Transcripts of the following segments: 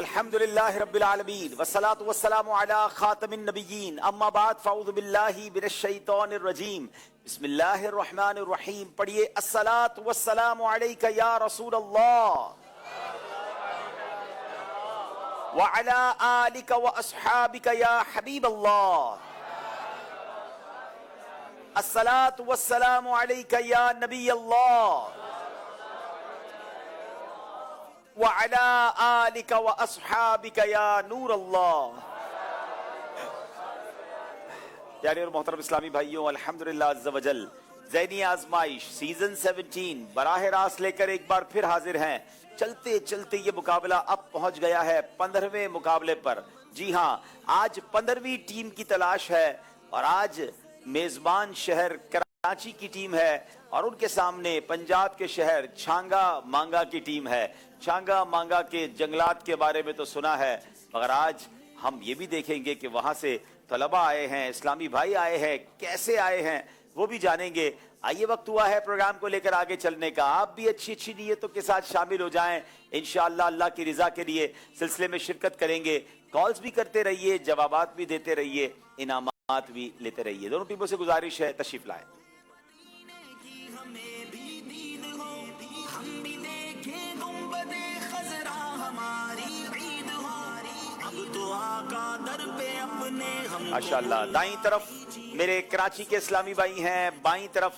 الحمدللہ رب العالمین والصلاة والسلام علی خاتم النبیین اما بعد فاعوذ باللہ من الشیطان الرجیم بسم اللہ الرحمن الرحیم پڑھئے الصلاة والسلام علیک یا رسول اللہ وعلی آلک واصحابک یا حبیب اللہ الصلاة والسلام علیک یا نبی اللہ وعلى آلك وأصحابك يا نور اللہ۔ پیارے اور محترم اسلامی بھائیوں، الحمدللہ عز و جل ذہنی آزمائش سیزن 17 براہ راست لے کر ایک بار پھر حاضر ہیں۔ چلتے چلتے یہ مقابلہ اب پہنچ گیا ہے 15ویں مقابلے پر۔ جی ہاں، آج 15ویں ٹیم کی تلاش ہے اور آج میزبان شہر کراچی کی ٹیم ہے اور ان کے سامنے پنجاب کے شہر چھانگا مانگا کی ٹیم ہے۔ چھانگا مانگا کے جنگلات کے بارے میں تو سنا ہے، مگر آج ہم یہ بھی دیکھیں گے کہ وہاں سے طلباء آئے ہیں، اسلامی بھائی آئے ہیں، کیسے آئے ہیں وہ بھی جانیں گے۔ آئیے وقت ہوا ہے پروگرام کو لے کر آگے چلنے کا۔ آپ بھی اچھی اچھی نیتوں کے ساتھ شامل ہو جائیں، انشاءاللہ اللہ کی رضا کے لیے سلسلے میں شرکت کریں گے۔ کالز بھی کرتے رہیے، جوابات بھی دیتے رہیے، انعامات بھی لیتے رہیے۔ دونوں ٹیموں سے گزارش ہے تشریف لائیں۔ ماشاءاللہ، دائیں طرف میرے کراچی کے اسلامی بھائی ہیں، بائیں طرف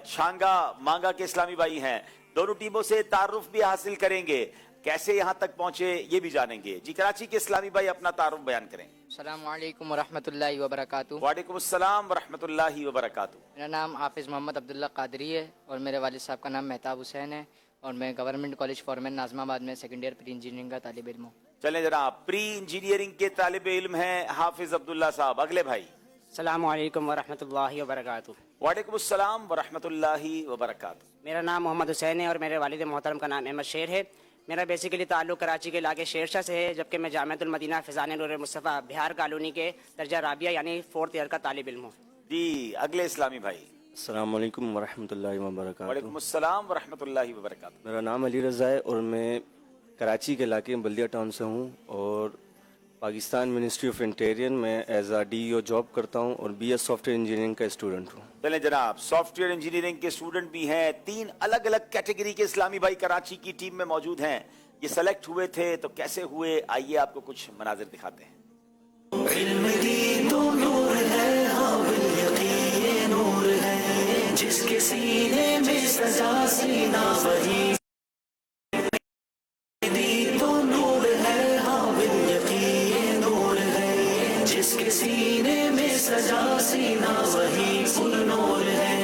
چھانگا مانگا کے اسلامی بھائی ہیں۔ دونوں ٹیموں سے تعارف بھی حاصل کریں گے، کیسے یہاں تک پہنچے یہ بھی جانیں گے۔ جی کراچی کے اسلامی بھائی اپنا تعارف بیان کریں۔ السلام علیکم ورحمۃ اللہ وبرکاتہ۔ وعلیکم السلام ورحمۃ اللہ وبرکاتہ۔ میرا نام حافظ محمد عبداللہ قادری ہے اور میرے والد صاحب کا نام مہتاب حسین ہے اور میں گورنمنٹ کالج فورمین ناظم آباد میں سیکنڈ ایئر پری انجینئرنگ کا طالب علم ہوں۔ چلیں جناب، پری انجینئرنگ کے طالب علم ہیں حافظ عبداللہ صاحب۔ اگلے بھائی۔ السلام علیکم ورحمۃ اللہ وبرکاتہ۔ وعلیکم السلام ورحمۃ اللہ وبرکاتہ۔ میرا نام محمد حسین ہے اور میرے والد محترم کا نام احمد شیر ہے۔ میرا بیسیکلی تعلق کراچی کے علاقے شیرشاہ سے ہے، جبکہ میں جامعۃ المدینہ فیضان نور مصطفیٰ بہار کالونی کے درجہ رابعہ یعنی 4th ایئر کا طالب علم ہوں۔ جی اگلے اسلامی بھائی۔ السلام علیکم ورحمۃ اللہ وبرکاتہ۔ وعلیکم السلام ورحمۃ اللہ وبرکاتہ۔ میرا نام علی رضا ہے اور میں کراچی کے علاقے بلدیہ ٹاؤن سے ہوں اور پاکستان منسٹری آف انٹیرین میں as a D O job کرتا ہوں اور B S soft ware engineering کا اسٹوڈنٹ ہوں۔ چلیں جناب، سافٹ ویئر انجینئرنگ کے اسٹوڈنٹ بھی ہیں، 3 الگ الگ کیٹیگری کے اسلامی بھائی کراچی کی ٹیم میں موجود ہیں۔ یہ سلیکٹ ہوئے تھے تو کیسے ہوئے، آئیے آپ کو کچھ مناظر دکھاتے ہیں۔ علم دین تو نور ہے، ہاں بالیقین نور ہے، جس کے سینے میں سجا سینہ وہی دین تو نور ہے، ہاں بالیقین نور ہے، جس کے سینے میں سجا سینہ وہی پر نور ہے۔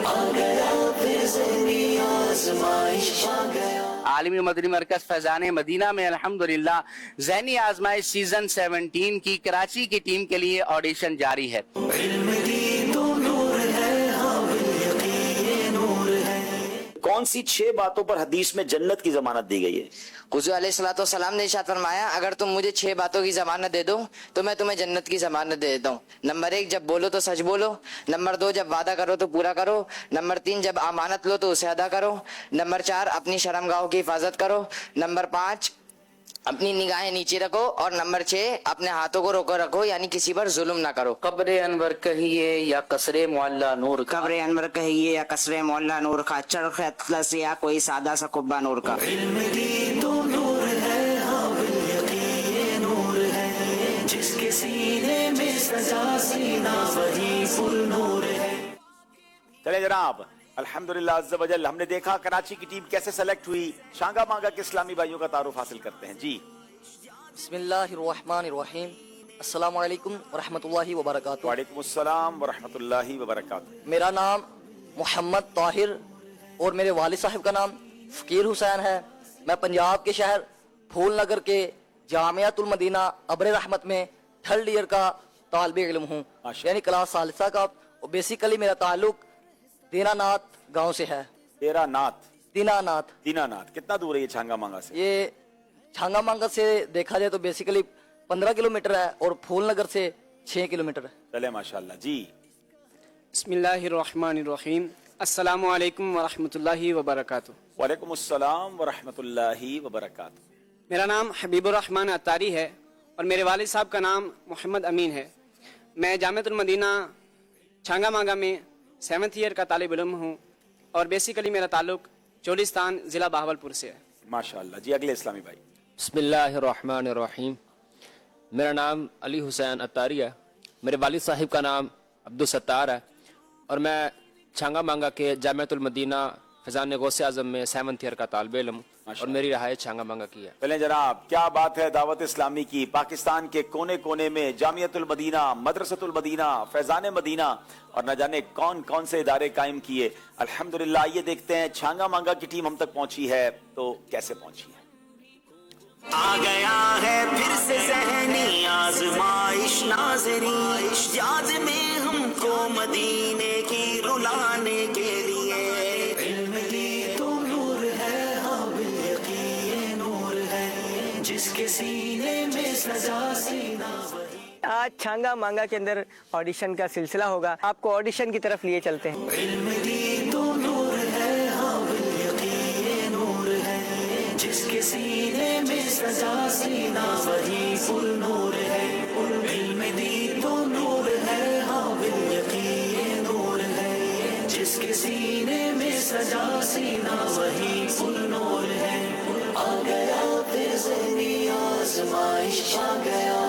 آ گیا پھر ذہنی آزمائش، آ گیا عالمی مدنی مرکز فیضان مدینہ میں الحمدللہ ذہنی آزمائش سیزن 17 کی کراچی کی ٹیم کے لیے آڈیشن جاری ہے۔ علم دین تو نور ہے، ہاں بالیقین نور ہے۔ کون سی 6 باتوں پر حدیث میں جنت کی ضمانت دی گئی ہے؟ حضور علیہ الصلوۃ والسلام نے ارشاد فرمایا اگر تم مجھے 6 باتوں کی ضمانت دے دو تو میں تمہیں جنت کی ضمانت دے دیتا ہوں۔ نمبر 1 جب بولو تو سچ بولو، نمبر 2 جب وعدہ کرو تو پورا کرو، نمبر 3 جب امانت لو تو اسے ادا کرو، نمبر 4 اپنی شرمگاہوں کی حفاظت کرو، نمبر 5 اپنی نگاہیں نیچے رکھو اور نمبر 6 اپنے ہاتھوں کو روکو رکھو یعنی کسی پر ظلم نہ کرو۔ قبر انور کہیے یا قصر معلی نور کا، قبر انور کہیے یا قصر معلی نور کا، چرخ اطلس یا کوئی سادہ سا قبہ نور کا۔ علم دین تو نور ہے، ہاں بالیقین نور ہے، جس کے سینے میں سجا سینہ وہی پر نور ہے۔ چلے جناب، الحمدللہ عز و جل ہم نے دیکھا کراچی کی ٹیم کیسے سلیکٹ ہوئی۔ چھانگا مانگا کے اسلامی بھائیوں کا تعارف حاصل کرتے ہیں۔ جی بسم اللہ الرحمن الرحیم، السلام علیکم ورحمۃ اللہ وبرکاتہ۔ وعلیکم السلام ورحمۃ اللہ وبرکاتہ۔ میرا نام محمد طاہر اور میرے والد صاحب کا نام فقیر حسین ہے۔ میں پنجاب کے شہر پھول نگر کے جامعۃ المدینہ ابر رحمت میں 3rd ایئر کا طالب علم ہوں، یعنی کلاس ثالثہ کا۔ اور بیسیکلی میرا تعلق دینا ناتھ گاؤں سے ہے۔ تیرا نات، دینا ناتھ، دینا نات کتنا دور ہے یہ چھانگا مانگا سے؟ یہ چھانگا مانگا سے دیکھا جائے تو بیسیکلی 15 کلومیٹر ہے اور پھول نگر سے 6 کلومیٹر ہے۔ چلے ماشاءاللہ۔ جی بسم اللہ الرحمن الرحیم۔ अस्सलामु अलैकुम वरहमतुल्लाहि वबरकातुह। वालेकुम अस्सलाम व रहमतुल्लाहि व बरकातुहू। मेरा नाम हबीबुर रहमान अत्तारी है और मेरे वालिद साहब का नाम मोहम्मद अमीन है। मैं जामियातुल मदीना छांगा मांगा में 7th ईयर का तालिब इल्म हूँ और बेसिकली मेरा ताल्लुक चोलिस्तान ज़िला बहावलपुर से है। माशाअल्लाह जी। अगले इस्लामी भाई। बिस्मिल्लाहिर्रहमानिर्रहीम। मेरा नाम अली हुसैन अत्तारी है। मेरे वालिद साहिब का नाम अब्दुल सत्तार है और मैं छांगा मांगा के जामियातुल मदीना फैज़ान गौसे आज़म में 7th ईयर का तालिब इल्म और मेरी रहायत छांगा मांगा की है। पहले जनाब, क्या बात है दावत इस्लामी की। पाकिस्तान के कोने कोने में Jamiatul Medina, मदरसतुल Medina, Faizan Medina और न जाने कौन कौन से इदारे कायम किए। अल्हम्दुलिल्लाह। ये देखते हैं छांगा मांगा की टीम हम तक पहुंची है तो कैसे पहुंची है। आ गया है फिर से ज़हनी आज़माइश नाज़रीन, याद में हमको मदीने की रुलाने के लिए। इल्म की तो नूर है, हाँ बिल्यकीन नूर है, जिसके सीने में सजा सीना वही। आज छांगा मांगा के अंदर ऑडिशन का सिलसिला होगा, आपको ऑडिशन की तरफ लिए चलते हैं। इल्म की तो नूर है, हाँ बिल्यकीन नूर है, जिसके सीने में सजा सीना वही पुर नूर है। इल्म दी तो नूर है, हाँ बिल्यकीन नूर है, जिसके सीने में सजा सीना वही पुर नूर है। आ गया फिर ज़हनी आज़माइश आ गया।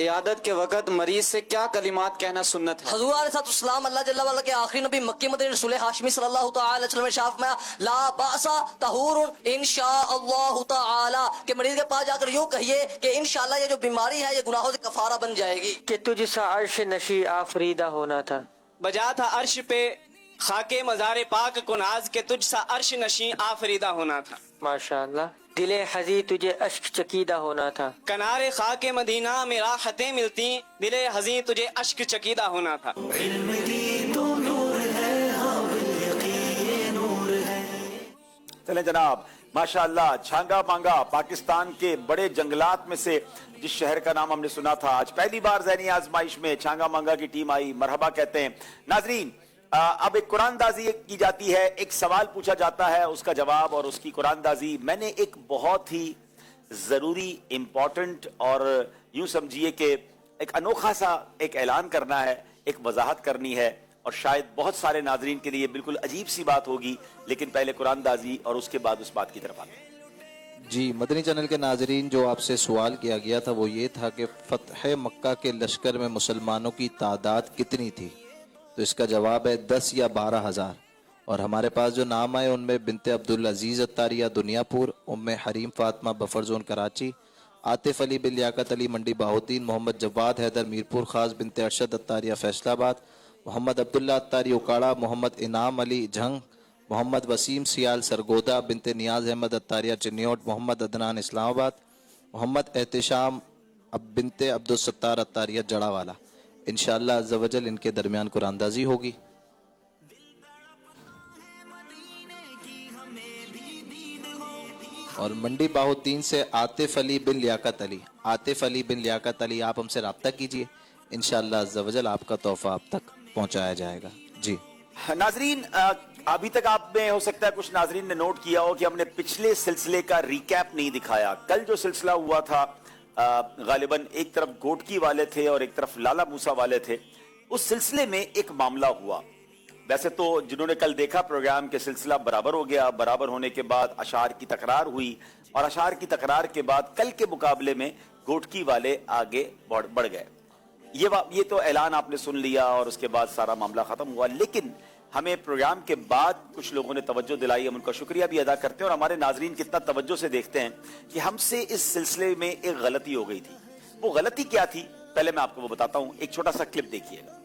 इयादत के वक़्त मरीज से क्या कलिमात कहना सुन्नत है। हज़ूर अलैहिस्सलाम अल्लाह जल्ला वाला के आखिरी नबी मक्की मदनी रसूल हाशमी सल्लल्लाहु तआला अलैहि वसल्लम ने शाफ में ला बासा तहूरुन इंशाअल्लाहु तआला के मरीज के पास जाकर यूं कहिए कि इंशाअल्लाह ये जो बीमारी है ये गुनाहों से कफारा बन जाएगी। कि तुझसा अर्श नशी आफरीदा होना था। बजा था अर्श पे खाके मज़ार पाक को नाज के तुझ सा अर्श नशी आफरीदा होना था। माशाअल्लाह। दिले हजी तुझे अश्क चकीदा होना था। कनारे खाके मदीना में राहतें मिलती, दिले हजी तुझे अश्क चकीदा होना था। इल्म की तो नूर है, हाँ बिल्यकीन नूर है। चले जनाब, माशाअल्लाह। छांगा मांगा पाकिस्तान के बड़े जंगलात में से जिस शहर का नाम हमने सुना था, आज पहली बार ज़हनी आजमाइश में छांगा मांगा की टीम आई। मरहबा कहते हैं। नाजरीन, अब एक कुरानदाजी की जाती है, एक सवाल पूछा जाता है, उसका जवाब और उसकी कुरानदाजी। मैंने एक बहुत ही ज़रूरी, इम्पॉर्टेंट और यूं समझिए कि एक अनोखा सा एक ऐलान करना है, एक वजाहत करनी है और शायद बहुत सारे नाजरीन के लिए बिल्कुल अजीब सी बात होगी, लेकिन पहले कुरानदाजी और उसके बाद उस बात की तरफ आते हैं। जी, मदनी चैनल के नाजरीन, जो आपसे सवाल किया गया था वो ये था कि फ़तह मक्का के लश्कर में मुसलमानों की तादाद कितनी थी। तो इसका जवाब है 10 या 12,000। और हमारे पास जो नाम आए उनमें बिनते अब्दुल अजीज़ अत्तारिया दुनियापुर, उम्मे हरीम फातिमा बफर जोन कराची, आतिफ अली बिन लियाकत अली मंडी बाहुद्दीन, मोहम्मद जवाद हैदर मीरपुर खास, बिनते अरशद अत्तारिया फैसलाबाद, मोहम्मद अब्दुल्ला अत्तारी उकाड़ा, मोहम्मद इनाम अली झंग, मोहम्मद वसीम सियाल सरगोदा, बिनते नियाज अहमद अत्तारिया चिन्योट, मोहम्मद अदनान इस्लामाबाद, मोहम्मद एहतिशाम बिनते अब्दुल सत्तार अत्तारिया जड़ावाला। इंशाअल्लाह अज़्ज़ा वजल इनके दरमियान कुरानदाजी होगी। और मंडी बाहुद्दीन से आतिफ अली बिन लियाकत अली। आतिफ अली बिन लियाकत अली, आप हमसे रब्ता कीजिए, इंशाअल्लाह अज़्ज़ा वजल आपका तोहफा आप तक पहुंचाया जाएगा। जी नाजरीन, अभी तक आप में हो सकता है कुछ नाजरीन ने नोट किया हो कि हमने पिछले सिलसिले का रिकैप नहीं दिखाया। कल जो सिलसिला हुआ था, गालिबन एक तरफ गोटकी वाले थे और एक तरफ लाला मूसा वाले थे। उस सिलसिले में एक मामला हुआ। वैसे तो जिन्होंने कल देखा प्रोग्राम के सिलसिला बराबर हो गया। बराबर होने के बाद अशार की तकरार हुई और अशार की तकरार के बाद कल के मुकाबले में गोटकी वाले आगे बढ़ गए। ये तो ऐलान आपने सुन लिया और उसके बाद सारा मामला खत्म हुआ। लेकिन हमें प्रोग्राम के बाद कुछ लोगों ने तवज्जो दिलाई, हम उनका शुक्रिया भी अदा करते हैं और हमारे नाजरीन कितना तवज्जो से देखते हैं कि हमसे इस सिलसिले में एक गलती हो गई थी। वो गलती क्या थी, पहले मैं आपको वो बताता हूं। एक छोटा सा क्लिप देखिएगा।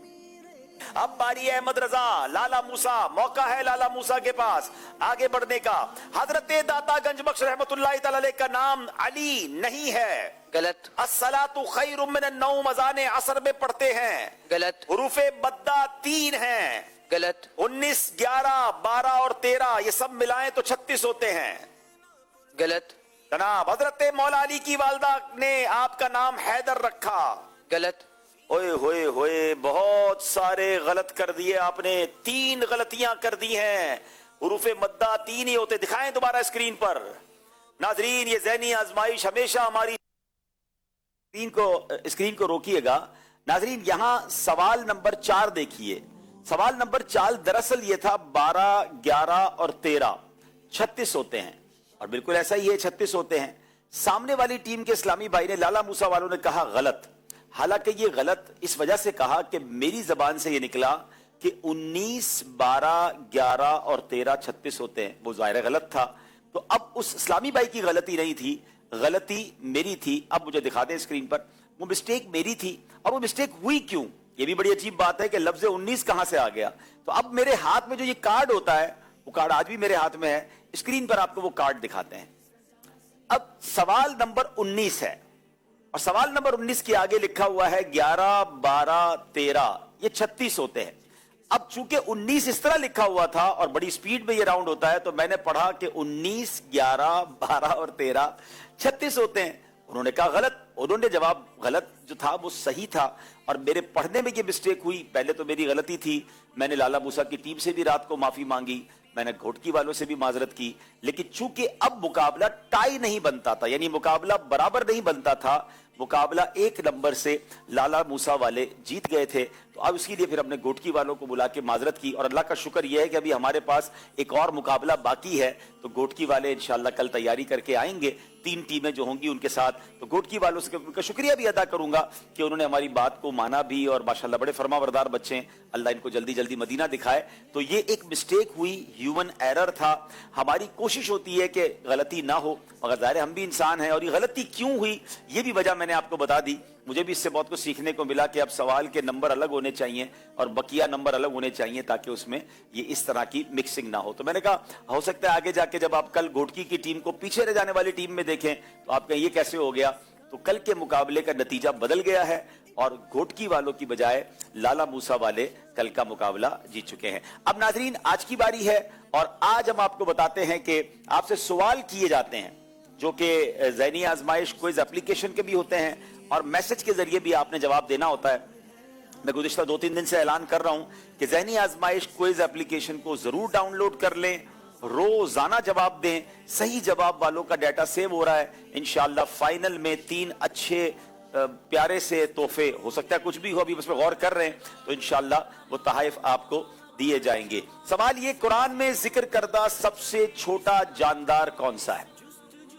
अब बारी है अहमद रजा, लाला मूसा, मौका है लाला मूसा के पास आगे बढ़ने का। हजरत दाता गंज बख्श रहमतुल्लाह तआला का नाम अली नहीं है। गलत। अस्सलातु खैरुम मिनन नौम अज़ान असर में पढ़ते हैं। गलत। हुरूफे बद्दा 3 हैं। गलत। 19, 11, 12 और 13 ये सब मिलाएं तो 36 होते हैं। गलत। जनाब, हजरत मौला अली की वालदा ने आपका नाम हैदर रखा। गलत। ओए होए होए, बहुत सारे गलत कर दिए आपने, 3 गलतियां कर दी हैं। हुरूफे मद्दा 3 ही होते, दिखाएं दोबारा स्क्रीन पर। नाजरीन, ये ज़हनी आजमाइश हमेशा हमारी स्क्रीन को रोकिएगा। नाजरीन, यहां सवाल नंबर 4 देखिए। सवाल नंबर 4 दरअसल ये था 12, 11 और 13 36 होते हैं, और बिल्कुल ऐसा ही है, 36 होते हैं। सामने वाली टीम के इस्लामी भाई ने, लाला मूसा वालों ने कहा गलत। हालांकि ये गलत इस वजह से कहा कि मेरी जबान से ये निकला कि 19, 12, 11 और 13 36 होते हैं, वो ज़ाहिर गलत था। तो अब उस इस्लामी भाई की गलती नहीं थी, गलती मेरी थी। अब मुझे दिखा दें स्क्रीन पर, वो मिस्टेक मेरी थी। और वो मिस्टेक हुई क्यों, ये भी बड़ी अजीब बात है कि लफ्ज 19 कहां से आ गया। तो अब मेरे हाथ में जो ये कार्ड होता है, वो कार्ड आज भी मेरे हाथ में है, स्क्रीन पर आपको वो कार्ड दिखाते हैं। अब सवाल नंबर 19 है, और सवाल नंबर 19 के आगे लिखा हुआ है 11, 12, 13, ये 36 होते हैं। अब चूंकि 19 इस तरह लिखा हुआ था और बड़ी स्पीड में ये राउंड होता है, तो मैंने पढ़ा कि 19, 11, 12 और 13 36 होते हैं। उन्होंने कहा गलत, उन्होंने जवाब गलत जो था वो सही था, और मेरे पढ़ने में ये मिस्टेक हुई। पहले तो मेरी गलती थी, मैंने लाला मूसा की टीम से भी रात को माफी मांगी, मैंने घोटकी वालों से भी माजरत की। लेकिन चूंकि अब मुकाबला टाई नहीं बनता था, यानी मुकाबला बराबर नहीं बनता था, मुकाबला 1 नंबर से लाला मूसा वाले जीत गए थे, तो अब इसके लिए फिर हमने घोटकी वालों को बुला के माजरत की। और अल्लाह का शुक्र यह है कि अभी हमारे पास एक और मुकाबला बाकी है, तो घोटकी वाले इंशाअल्लाह कल तैयारी करके आएंगे, 3 टीमें जो होंगी उनके साथ। तो घोटकी वालों से उनका शुक्रिया भी अदा करूंगा कि उन्होंने हमारी बात को माना भी, और माशाअल्लाह बड़े फरमाबरदार बच्चे हैं, अल्लाह इनको जल्दी जल्दी मदीना दिखाए। तो ये एक मिस्टेक हुई, ह्यूमन एरर था। हमारी कोशिश होती है कि गलती ना हो, मगर ज़ाहिर हम भी इंसान हैं, और ये गलती क्यों हुई ये भी वजह मैंने आपको बता दी। मुझे भी इससे बहुत कुछ सीखने को मिला कि अब सवाल के नंबर अलग होने चाहिए और बकिया नंबर अलग होने चाहिए, ताकि उसमें ये इस तरह की मिक्सिंग ना हो। तो मैंने कहा हो सकता है आगे जाके जब आप कल घोटकी की टीम को पीछे रह जाने वाली टीम में देखें तो आप कहें ये कैसे हो गया। तो कल के मुकाबले का नतीजा बदल गया है, और घोटकी वालों की बजाय लाला मूसा वाले कल का मुकाबला जीत चुके हैं। अब नाजरीन, आज की बारी है, और आज हम आपको बताते हैं कि आपसे सवाल किए जाते हैं, जो कि ज़हनी आजमाइश क्विज एप्लीकेशन के भी होते हैं, और मैसेज के जरिए भी आपने जवाब देना होता है। मैं गुज़िश्ता 2-3 दिन से ऐलान कर रहा हूं कि ज़हनी आजमाइश क्विज एप्लीकेशन को जरूर डाउनलोड कर लें, रोजाना जवाब दें। सही जवाब वालों का डाटा सेव हो रहा है। इंशाअल्लाह फाइनल में 3 अच्छे प्यारे से तोहफे, हो सकता है कुछ भी हो, अभी बस पे गौर कर रहे हैं, तो इंशाअल्लाह वो तोहफे आपको दिए जाएंगे। सवाल ये, कुरान में जिक्र करदा सबसे छोटा जानदार कौन सा है?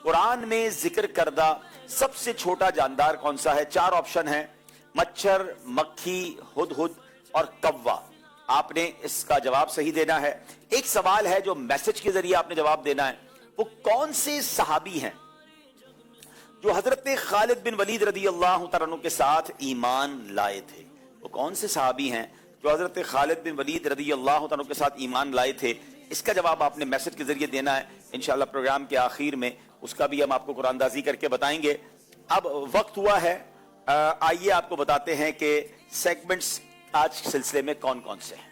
कुरान में जिक्र करदा सबसे छोटा जानदार कौन सा है? 4 ऑप्शन है, मच्छर, मक्खी, हुदहुद और कौवा। आपने इसका जवाब सही देना है। एक सवाल है जो मैसेज के जरिए आपने जवाब देना है, वो कौन से सहाबी हैं जो हजरत खालिद बिन वलीद रदी अल्लाह तआला अन्हु के साथ ईमान लाए थे? वो कौन से सहाबी हैं जो हजरत खालिद बिन वलीद रदी अल्लाह तआला अन्हु के साथ ईमान लाए थे? इसका जवाब आपने मैसेज के जरिए देना है। इंशाअल्लाह प्रोग्राम के आखिर में उसका भी हम आपको कुरानदाजी करके बताएंगे। अब वक्त हुआ है, आइए आपको बताते हैं कि सेगमेंट्स आज सिलसिले में कौन कौन से हैं।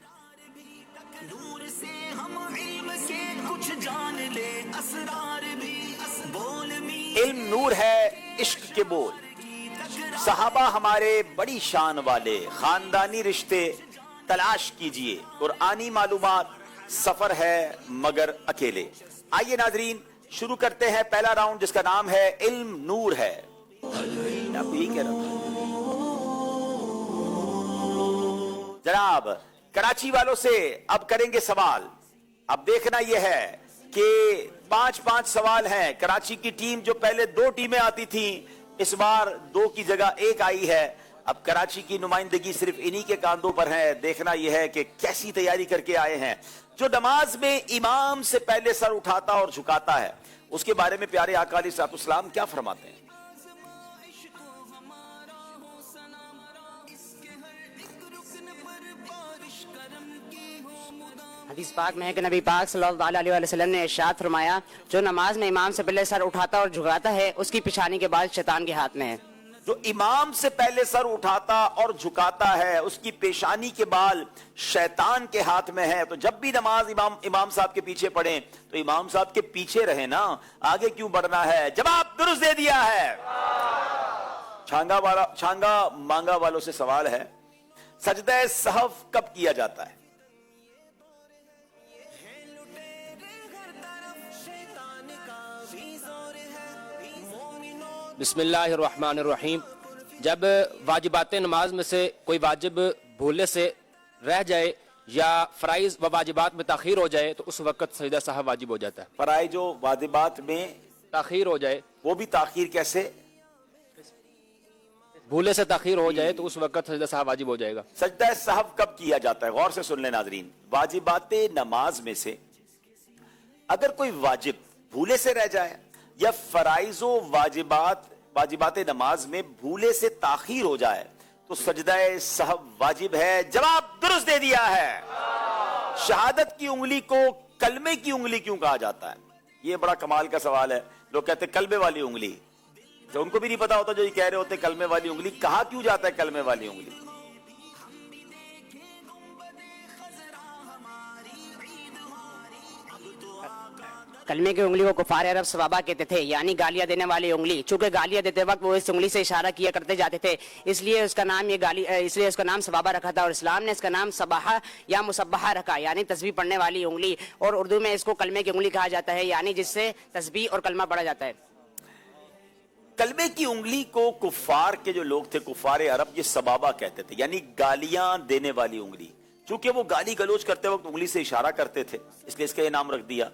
इल्म नूर है, इश्क के बोल, सहाबा हमारे बड़ी शान वाले, खानदानी रिश्ते तलाश कीजिए, कुरानी मालूमात, सफर है मगर अकेले। आइए नाजरीन शुरू करते हैं पहला राउंड, जिसका नाम है इल्म नूर है। आपको यही कह रहा हूं जनाब, कराची वालों से अब करेंगे सवाल। अब देखना यह है कि 5-5 सवाल हैं। कराची की टीम जो पहले 2 टीमें आती थी, इस बार 2 की जगह 1 आई है। अब कराची की नुमाइंदगी सिर्फ इन्हीं के कांधों पर है। देखना यह है कि कैसी तैयारी करके आए हैं। जो नमाज में इमाम से पहले सर उठाता और झुकाता है, उसके बारे में प्यारे आका अलैहिस्सलाम क्या फरमाते हैं? हदीस पाक में है कि नबी पाक सल्लल्लाहु अलैहि वसल्लम ने इरशाद फरमाया, जो नमाज में इमाम से पहले सर उठाता और झुकाता है, उसकी पिछानी के बाल शैतान के हाथ में है। जो इमाम से पहले सर उठाता और झुकाता है, उसकी पेशानी के बाल शैतान के हाथ में है। तो जब भी नमाज इमाम साहब के पीछे पढ़े तो इमाम साहब के पीछे रहे ना, आगे क्यों बढ़ना है? जवाब दुरुस्त दे दिया है। छांगा मांगा वालों से सवाल है, सजदा सहफ कब किया जाता है? बिस्मिल्लाहिर्रहमानिर्रहीम। जब वाजिबात नमाज में से कोई वाजिब भूलने से रह जाए या फराइज व वाजिबात में ताखीर हो जाए तो उस वक्त सजदा सहव वाजिब हो जाता है। फराइज जो वाजिबात में ताखीर हो जाए, वो भी ताखीर कैसे? भूले से ताखीर हो जाए तो उस वक्त सजदा सहव वाजिब हो जाएगा। सजदा सहव कब किया जाता है? गौर से सुन ले नाजरीन, वाजिबात नमाज में से अगर कोई वाजिब भूले से रह जाए या फराइजो वाजिबात नमाज में भूले से ताखीर हो जाए तो सजदा सहव वाजिब है। जवाब दुरुस्त दे दिया है। शहादत की उंगली को कलमे की उंगली क्यों कहा जाता है? ये बड़ा कमाल का सवाल है। लोग कहते हैं कलमे वाली उंगली, तो उनको भी नहीं पता होता जो ये कह रहे होते कलमे वाली उंगली। कहा क्यों जाता है कलमे वाली उंगली? कलमे की उंगली को कुफार अरब सवाबा कहते थे, यानी गालियां देने वाली उंगली। चूंकि गालियां देते वक्त वो इस उंगली से इशारा किया करते जाते थे, इसलिए उसका नाम सवाबा रखा था। और इस्लाम ने इसका नाम सबाहा या मुसब्बहा रखा, यानी तस्बीह पढ़ने वाली उंगली। और उर्दू में इसको कलमे की उंगली कहा जाता है, यानी जिससे तस्बीह और कलमा पढ़ा जाता है। कलमे की उंगली को कुफार के जो लोग थे, कुफार अरब, ये सबाबा कहते थे, यानी गालियां देने वाली उंगली। चूंकि वो गाली गलोच करते वक्त उंगली से इशारा करते थे, इसलिए इसका ये नाम रख दिया।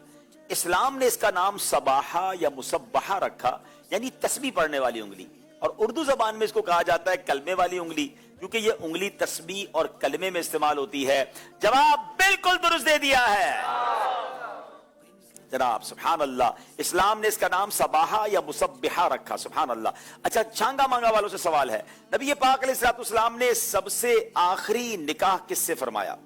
इस्लाम ने इसका नाम सबाहा या मुसब्बहा रखा, यानी तस्बीह पढ़ने वाली उंगली। और उर्दू जबान में इसको कहा जाता है कलमे वाली उंगली, क्योंकि ये उंगली तस्बीह और कलमे में इस्तेमाल होती है। जवाब बिल्कुल दुरुस्त दे दिया है जनाब, सुभान अल्लाह। इस्लाम ने इसका नाम सबाहा या मुसब्बिहा रखा, सुभान अल्लाह। अच्छा, छांगा मांगा वालों से सवाल है, नबी पाक अलैहिस्सलाम ने सबसे आखिरी निकाह किससे फरमाया?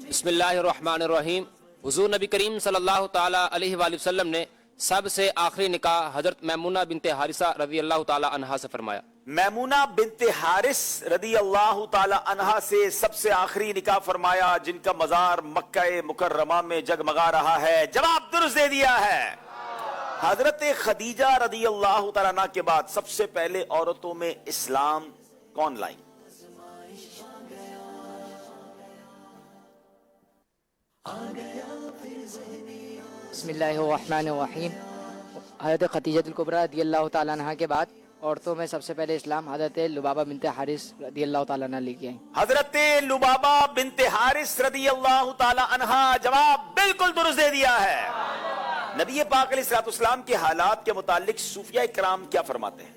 बिस्मिल्लाहिर्रहमानिर्रहीम। हुजूर नबी करीम सल्लल्लाहु ताला अलैहि वसल्लम ने सबसे आखिरी निकाह हजरत मैमूना बिनते हारिसा रज़ी अल्लाह ताला अन्हा से फरमाया। मैमूना बिनते हारिस रज़ी अल्लाह ताला अन्हा से सबसे आखिरी निकाह फरमाया, जिनका मजार मक्का मुकर्रमा में जगमगा रहा है। जवाब दुरुस्त दे दिया है। हजरत खदीजा रज़ी अल्लाह ताला अन्हा के बाद सबसे पहले औरतों में इस्लाम कौन लाई? बिस्मिल्लाहिर्रहमानिर्रहीम। हज़रत खदीजतुल कुबरा रज़ियल्लाहु ताला अन्हा के बाद औरतों में सबसे पहले इस्लाम हज़रत लुबाबा बिनते हारिस रज़ियल्लाहु ताला अन्हा लेके आई। हजरत लुबाबा बिनते हारिस रज़ियल्लाहु ताला अन्हा। जवाब बिल्कुल दुरुस्त दे दिया है। नबी पाक अलैहिस्सलाम के हालात के मुतालिक सूफिया इकराम क्या फरमाते हैं?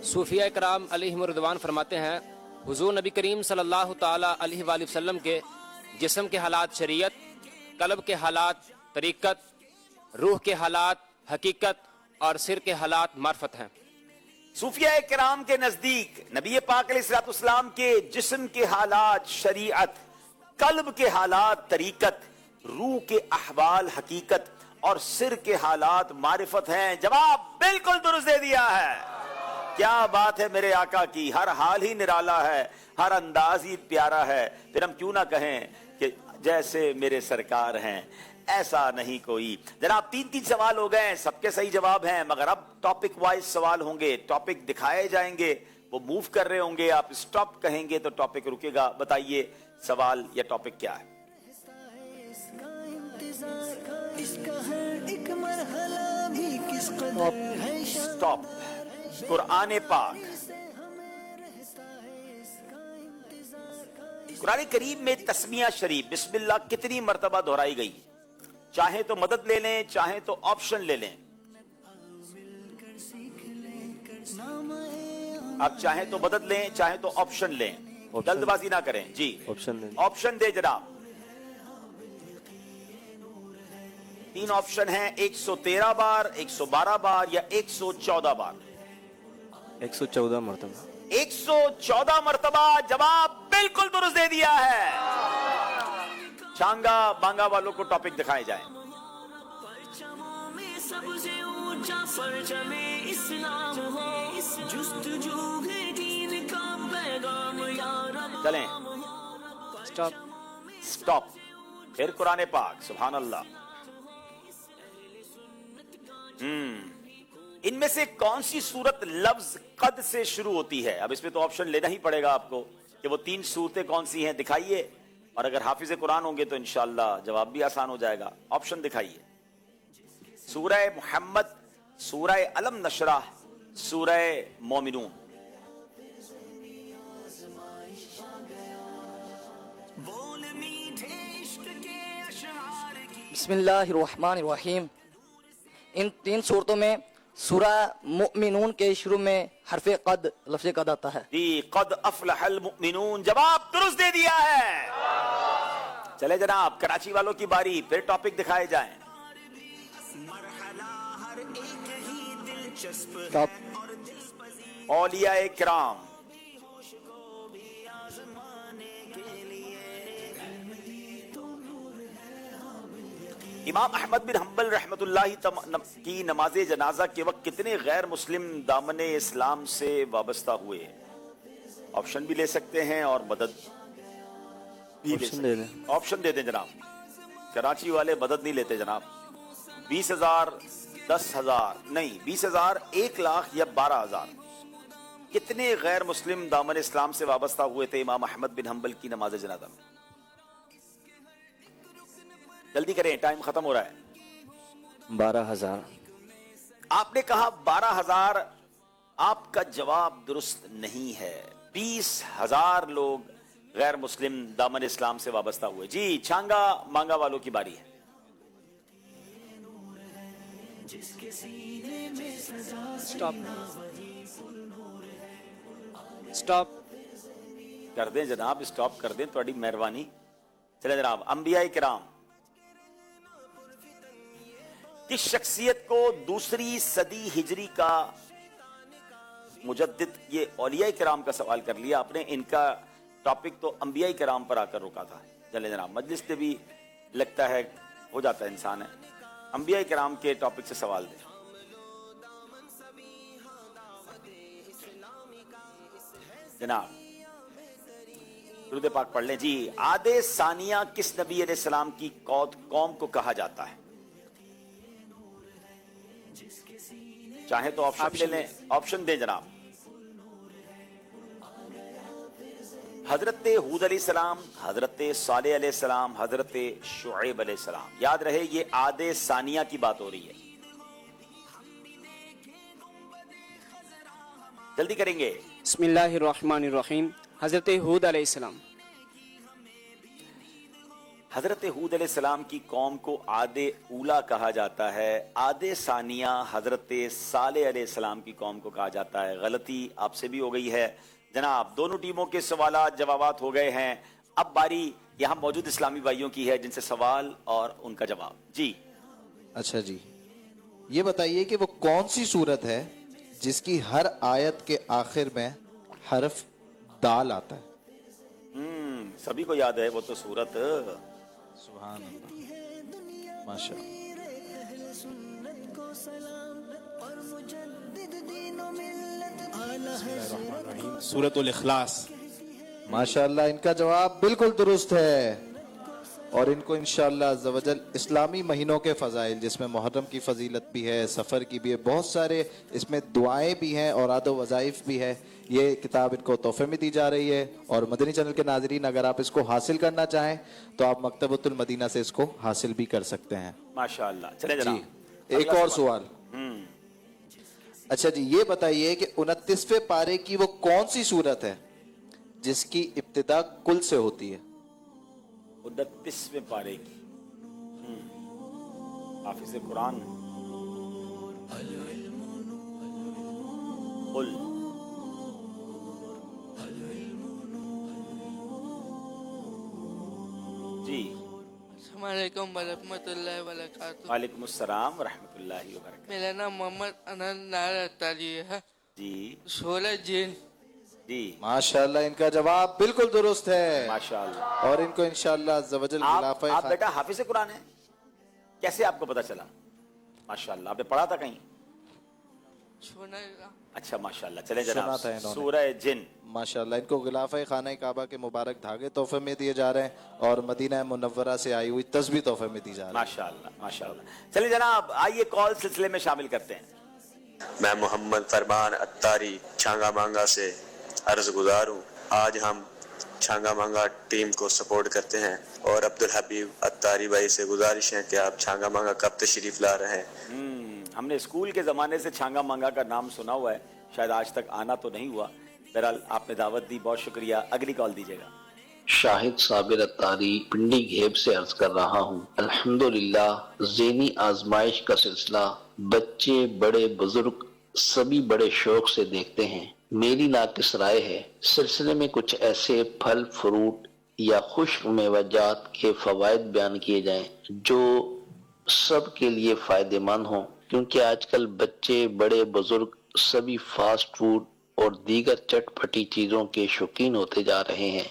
सूफिया इकराम अलैहिम रिदवान फरमाते हैं, हुजूर नबी करीम सल्लल्लाहु ताला अलैहि वसल्लम के जिस्म के हालात शरीयत, कल्ब के हालात तरीकत, रूह के हालात हकीकत और सिर के हालात मार्फत हैं। सूफिया इकराम के नजदीक नबी पाक अलैहिस्सलाम के जिस्म के हालात शरीयत, कल्ब के हालात तरीकत, रूह के अहवाल हकीकत और सिर के हालात मारिफत हैं। जवाब बिल्कुल दुरुस्त दे दिया है। क्या बात है मेरे आका की, हर हाल ही निराला है, हर अंदाज ही प्यारा है। फिर हम क्यों ना कहें कि जैसे मेरे सरकार हैं ऐसा नहीं कोई। जनाब 3-3 सवाल हो गए, सबके सही जवाब हैं, मगर अब टॉपिक वाइज सवाल होंगे, टॉपिक दिखाए जाएंगे, वो मूव कर रहे होंगे, आप स्टॉप कहेंगे तो टॉपिक रुकेगा। बताइए सवाल या टॉपिक क्या है? स्टॉप। कुरान पाक, कुरान करीम में तस्मिया शरीफ बिस्मिल्लाह कितनी मर्तबा दोहराई गई? चाहे तो मदद ले लें, चाहे तो ऑप्शन ले लें। आप चाहे तो मदद लें, चाहे तो ऑप्शन लें, जल्दबाजी ना करें जी। ऑप्शन दे जनाब। 3 ऑप्शन हैं, 113 बार, 112 बार या 114 बार। 114 मरतबा। 114 मरतबा। जवाब बिल्कुल दुरुस्त दे दिया है। छांगा मांगा वालों को टॉपिक दिखाए जाएं। सबसे ऊंचा परचमे इस्लाम हो, जुस्तजू है दीन का पैगाम या रब। चलें। स्टॉप। स्टॉप। फिर कुरान पाक। सुभान अल्लाह। इनमें से कौन सी सूरत लफ्ज कद से शुरू होती है? अब इसमें तो ऑप्शन लेना ही पड़ेगा आपको कि वो 3 सूरतें कौन सी हैं, दिखाइए। और अगर हाफिज कुरान होंगे तो इंशाअल्लाह जवाब भी आसान हो जाएगा। ऑप्शन दिखाइए। सूरह मुहम्मद, सूरह अलम नशराह, सूरह मोमिनून। बिस्मिल्लाहिर्रहमानिर्रहीम। इन 3 सूरतों में सूरह मुमिनून के शुरू में हरफ कद, लफ्ज़ कद आता है। जी, कद अफलहल मुमिनून। जवाब दुरुस्त दे दिया है। चले जनाब, कराची वालों की बारी। फिर टॉपिक दिखाए जाएं। औलिया किराम। इमाम अहमद बिन हम्बल रहमतुल्लाहि की नमाज जनाजा के वक्त कितने गैर मुस्लिम दामने इस्लाम से वाबस्ता हुए? ऑप्शन भी ले सकते हैं और मदद भी ले सकते हैं। ऑप्शन दे दें जनाब। कराची वाले मदद नहीं लेते जनाब। 20,000, 10,000 नहीं, 20,000, 1 लाख या 12,000। कितने गैर मुस्लिम दामन इस्लाम से वाबस्ता हुए थे इमाम अहमद बिन हम्बल की नमाज जनाजा में? जल्दी करें, टाइम खत्म हो रहा है। 12,000। आपने कहा 12,000। आपका जवाब दुरुस्त नहीं है। 20,000 लोग गैर मुस्लिम दामन इस्लाम से वाबस्ता हुए। जी, छांगा मांगा वालों की बारी है। स्टॉप। स्टॉप कर दें जनाब, स्टॉप कर दें, थोड़ी मेहरबानी। चले जनाब, अंबिया किराम। किस शख्सियत को दूसरी सदी हिजरी का मुजद्दिद, ये औलिया किराम का सवाल कर लिया आपने। इनका टॉपिक तो अंबिया किराम पर आकर रुका था। चले जनाब, मजलिस पे भी लगता है हो जाता है इंसान है। अंबिया किराम के टॉपिक से सवाल दें जनाब। दुरूद पाक पढ़ लें। जी, आदे सानिया किस नबी अलैहिस्सलाम की कौम को कहा जाता है? चाहे तो ऑप्शन ले लें। ऑप्शन दें जनाब। हजरत हूद अलैहिस्सलाम, हजरत सालेह अलैहिस्सलाम, हजरत शुएब अलैहिस्सलाम। याद रहे ये आदे सानिया की बात हो रही है। जल्दी करेंगे। बिस्मिल्लाहिर्रहमानिर्रहीम। हजरत हूद अलैहिस्सलाम। हजरत हूद अलैहिस्सलाम की कौम को आदे ऊला कहा जाता है। आदे सानिया हजरत सालेह अलैहिस्सलाम की कौम को कहा जाता है। गलती आपसे भी हो गई है जनाब। दोनों टीमों के सवालात जवाबात हो गए हैं। अब बारी यहाँ मौजूद इस्लामी भाइयों की है जिनसे सवाल और उनका जवाब। जी, अच्छा जी, ये बताइए कि वो कौन सी सूरत है जिसकी हर आयत के आखिर में हरफ दाल आता है? सभी को याद है वो तो सूरत। सुभान अल्लाह, माशाअल्लाह। सूरतुल इखलास। माशाअल्लाह, इनका जवाब बिल्कुल दुरुस्त है। और इनको इंशाअल्लाह अज़्ज़वजल इस्लामी महीनों के फ़ज़ाइल, जिसमें मुहर्रम की फ़जीलत भी है, सफ़र की भी है, बहुत सारे इसमें दुआएं भी हैं और आदो वज़ाइफ भी है। ये किताब इनको तोहफे में दी जा रही है। और मदनी चैनल के नाज़रीन, अगर आप इसको हासिल करना चाहें तो आप मकतबतुल मदीना से इसको हासिल भी कर सकते हैं। माशाअल्लाह। चले जनाब, एक और सवाल। अच्छा जी, ये बताइए कि 29वें पारे की वो कौन सी सूरत है जिसकी इब्तिदा कुल से होती है? 29वें पारे की हाफिज़ कुरान कुल। जी, अस्सलामुअलैकुम वरहमतुल्लाहि वबरकातुहू। वालेकुम अस्सलाम वरहमतुल्लाहि वबरकातुहू। मेरा नाम मोहम्मद अनंत नार अत्तारी है। जी, सूरह जिन जी माशाल्लाह, इनका जवाब बिल्कुल दुरुस्त है माशाल्लाह। और इनको इंशाल्लाह ज़वजल आप बेटा हाफिज कुरान है, कैसे आपको पता चला? माशाल्लाह, आपने पढ़ा था कहीं? अच्छा माशाल्लाह, चले सुना जनाब था इन्होंने। सूरह जिन। माशाल्लाह, इनको गिलाफ़े खाना काबा के मुबारक धागे तोहफे में दिए जा रहे हैं और मदीना मुनव्वरा से आई हुई तस्बीह तोहफे में दी जा रही है। माशाल्लाह माशाल्लाह। चलिए जनाब, आइए कॉल सिलसिले में शामिल करते हैं। मैं मोहम्मद फरमान अत्तारी छांगा मांगा से अर्ज गुजार हूँ। आज हम छांगा मांगा टीम को सपोर्ट करते हैं और अब्दुल हबीब अत्तारी भाई से गुजारिश है कि आप छांगा मांगा कब तशरीफ ला रहे हैं। हमने स्कूल के ज़माने से छांगा मांगा का नाम सुना हुआ है, शायद आज तक आना तो नहीं हुआ। बहरहाल आपने दावत दी, बहुत शुक्रिया। अगली कॉल दीजिएगा। शाहिद साबिर अत्तारी पिंडी घेब से अर्ज कर रहा हूँ। अल्हम्दुलिल्लाह ज़ेनी आजमाइश का सिलसिला बच्चे बड़े बुजुर्ग सभी बड़े शौक से देखते हैं। मेरी नाकिस राय है सिलसिले में कुछ ऐसे फल फ्रूट या खुश्क मेवाजात के फवायद बयान किए जाएं जो सब के लिए फायदेमंद हों, क्योंकि आजकल बच्चे बड़े बुजुर्ग सभी फास्ट फूड और दीगर चटपटी चीजों के शौकीन होते जा रहे हैं।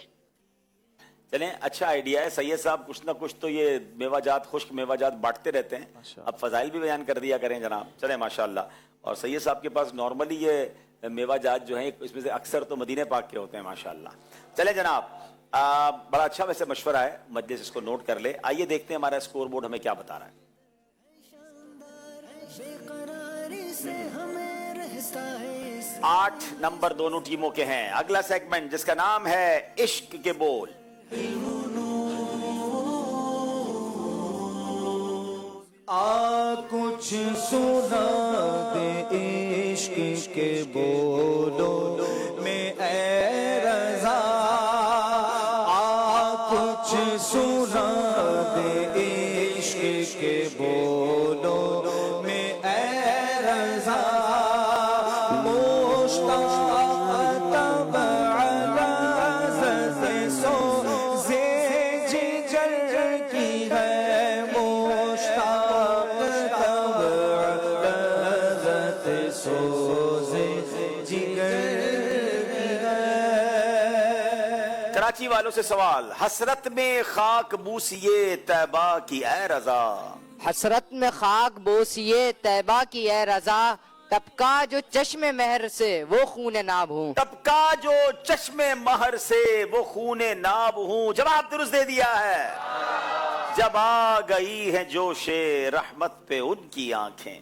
चलें, अच्छा आइडिया है सैयद साहब, कुछ ना कुछ तो ये मेवाजात खुश्क मेवाजात बांटते रहते हैं, अब फजाइल भी बयान कर दिया करें जनाब। चलें माशाल्लाह। और सैयद साहब के पास नॉर्मली ये मेवाजात जो हैं इसमें से अक्सर तो मदीने पाक के होते हैं माशाल्लाह। चलें जनाब, बड़ा अच्छा वैसे मशवरा है, मजलिस इसको नोट कर ले। आइए देखते हैं हमारा स्कोर बोर्ड हमें क्या बता रहा है। 8 नंबर दोनों टीमों के हैं। अगला सेगमेंट जिसका नाम है इश्क के बोल। कुछ सुना दे इश्क के बोलों में ऐ रज़ा, कुछ सुना दे इश्क के बोलों में ऐ रज़ा, कराची वालों से सवाल, हसरत में खाक बूसिए तैबा की ऐ रजा। हसरत में खाक बोसिए तैबा की ऐ रजा, तबका जो चश्मे महर से वो खूने नाब हूँ। तबका जो चश्मे महर से वो खूने नाब हूँ। जवाब दुरुस्त दे दिया है। जब आ गई है जोशे रहमत पे उनकी आंखें।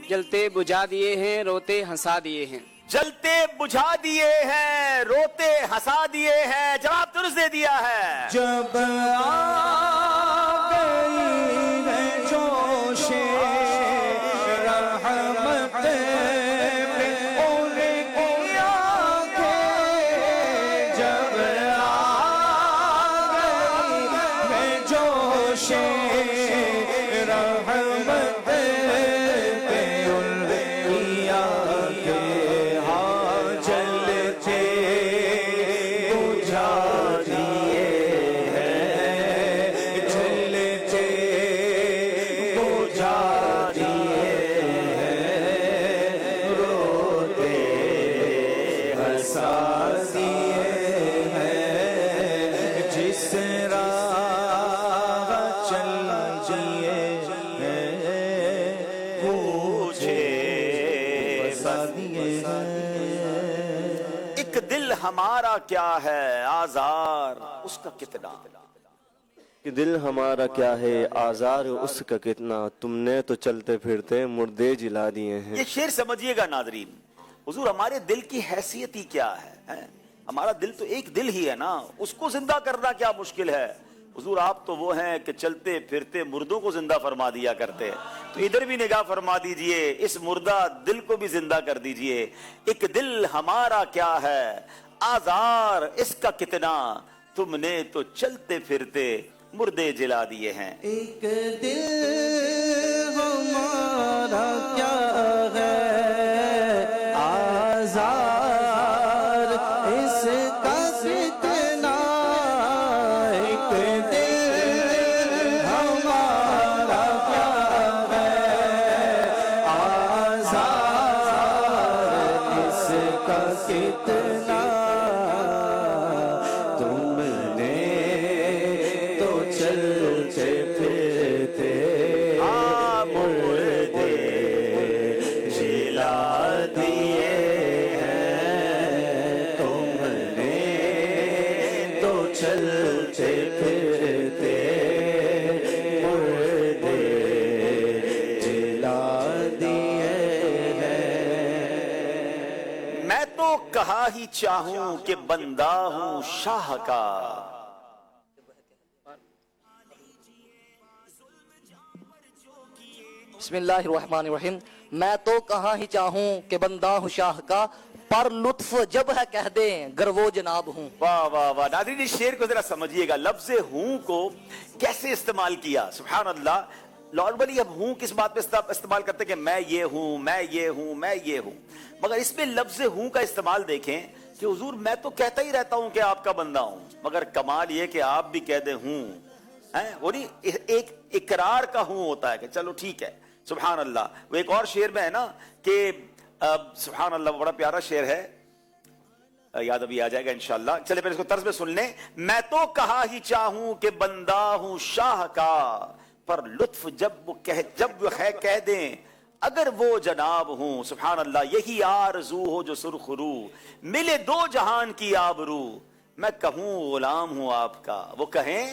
जलते बुझा दिए हैं रोते हंसा दिए हैं। जलते बुझा दिए हैं रोते हंसा दिए हैं। जवाब दुरुस्त दे दिया है। जब आ गई है जोशे रहमत पे उनकी आंखें, जब आ गई है जोशे रहमत हमारा क्या है आजार उसका कितना। कि दिल हमारा क्या है आजार उसका कितना, तुमने तो चलते फिरते मुर्दे जिला दिए हैं। ये शेर समझिएगा नाज़रीन, हुजूर हमारे दिल की हैसियत ही क्या है? हमारा दिल तो एक दिल ही है ना, उसको जिंदा करना क्या मुश्किल है। हुजूर आप तो वो हैं कि चलते फिरते मुर्दों को जिंदा फरमा दिया करते, तो इधर भी निगाह फरमा दीजिए, इस मुर्दा दिल को भी जिंदा कर दीजिए। एक दिल हमारा क्या है आजार इसका कितना, तुमने तो चलते फिरते मुर्दे जिला दिए हैं। एक दिल हमारा क्या है आजार इसका कितना, एक दिल हमारा क्या है कितना तुम ने तो चलते फिरते मुर्दे जिला दिए हैं, तुमने तो चलते फिरते मुर्दे जिला दिए हैं। मैं तो कहा ही चाहूं कि बंदा हूं शाह का, बिस्मिल्लाहिर्रहमानिर्रहीम। मैं तो कहाँ ही चाहूँ कि बंदा हूँ शाह का, पर लुत्फ जब है कह दे गर वो जनाब हूँ। वाह वाह वाह। नाज़रीन इस शेर को जरा समझिएगा, लफ्ज़ हूं को कैसे इस्तेमाल किया। सुभान अल्लाह। नॉर्मली हम हूं किस बात पे इस्तेमाल करते हैं कि मैं ये हूं, मैं ये हूं, मैं ये हूं, मगर इसमें लफ्ज़ हूं का इस्तेमाल देखें कि हुजूर मैं तो कहता ही रहता हूं कि आपका बंदा हूं, मगर कमाल ये कि आप भी कह दे हूं, हैं वो नहीं, एक इकरार का हूं होता है कि चलो ठीक है। सुभान अल्लाह। वो एक और शेर में है ना कि सुभान अल्लाह, बड़ा प्यारा शेर है, याद अभी आ जाएगा इंशाअल्लाह। चले फिर इसको तर्ज में सुन लें। मैं तो कहा ही चाहूं कि बंदा हूं शाह का, पर लुत्फ जब वो है कह दें अगर वो जनाब हूं। सुभान अल्लाह। यही आरज़ू हो जो सुरखरू, मिले दो जहान की आबरू, मैं कहूं गुलाम हूं आपका, वो कहें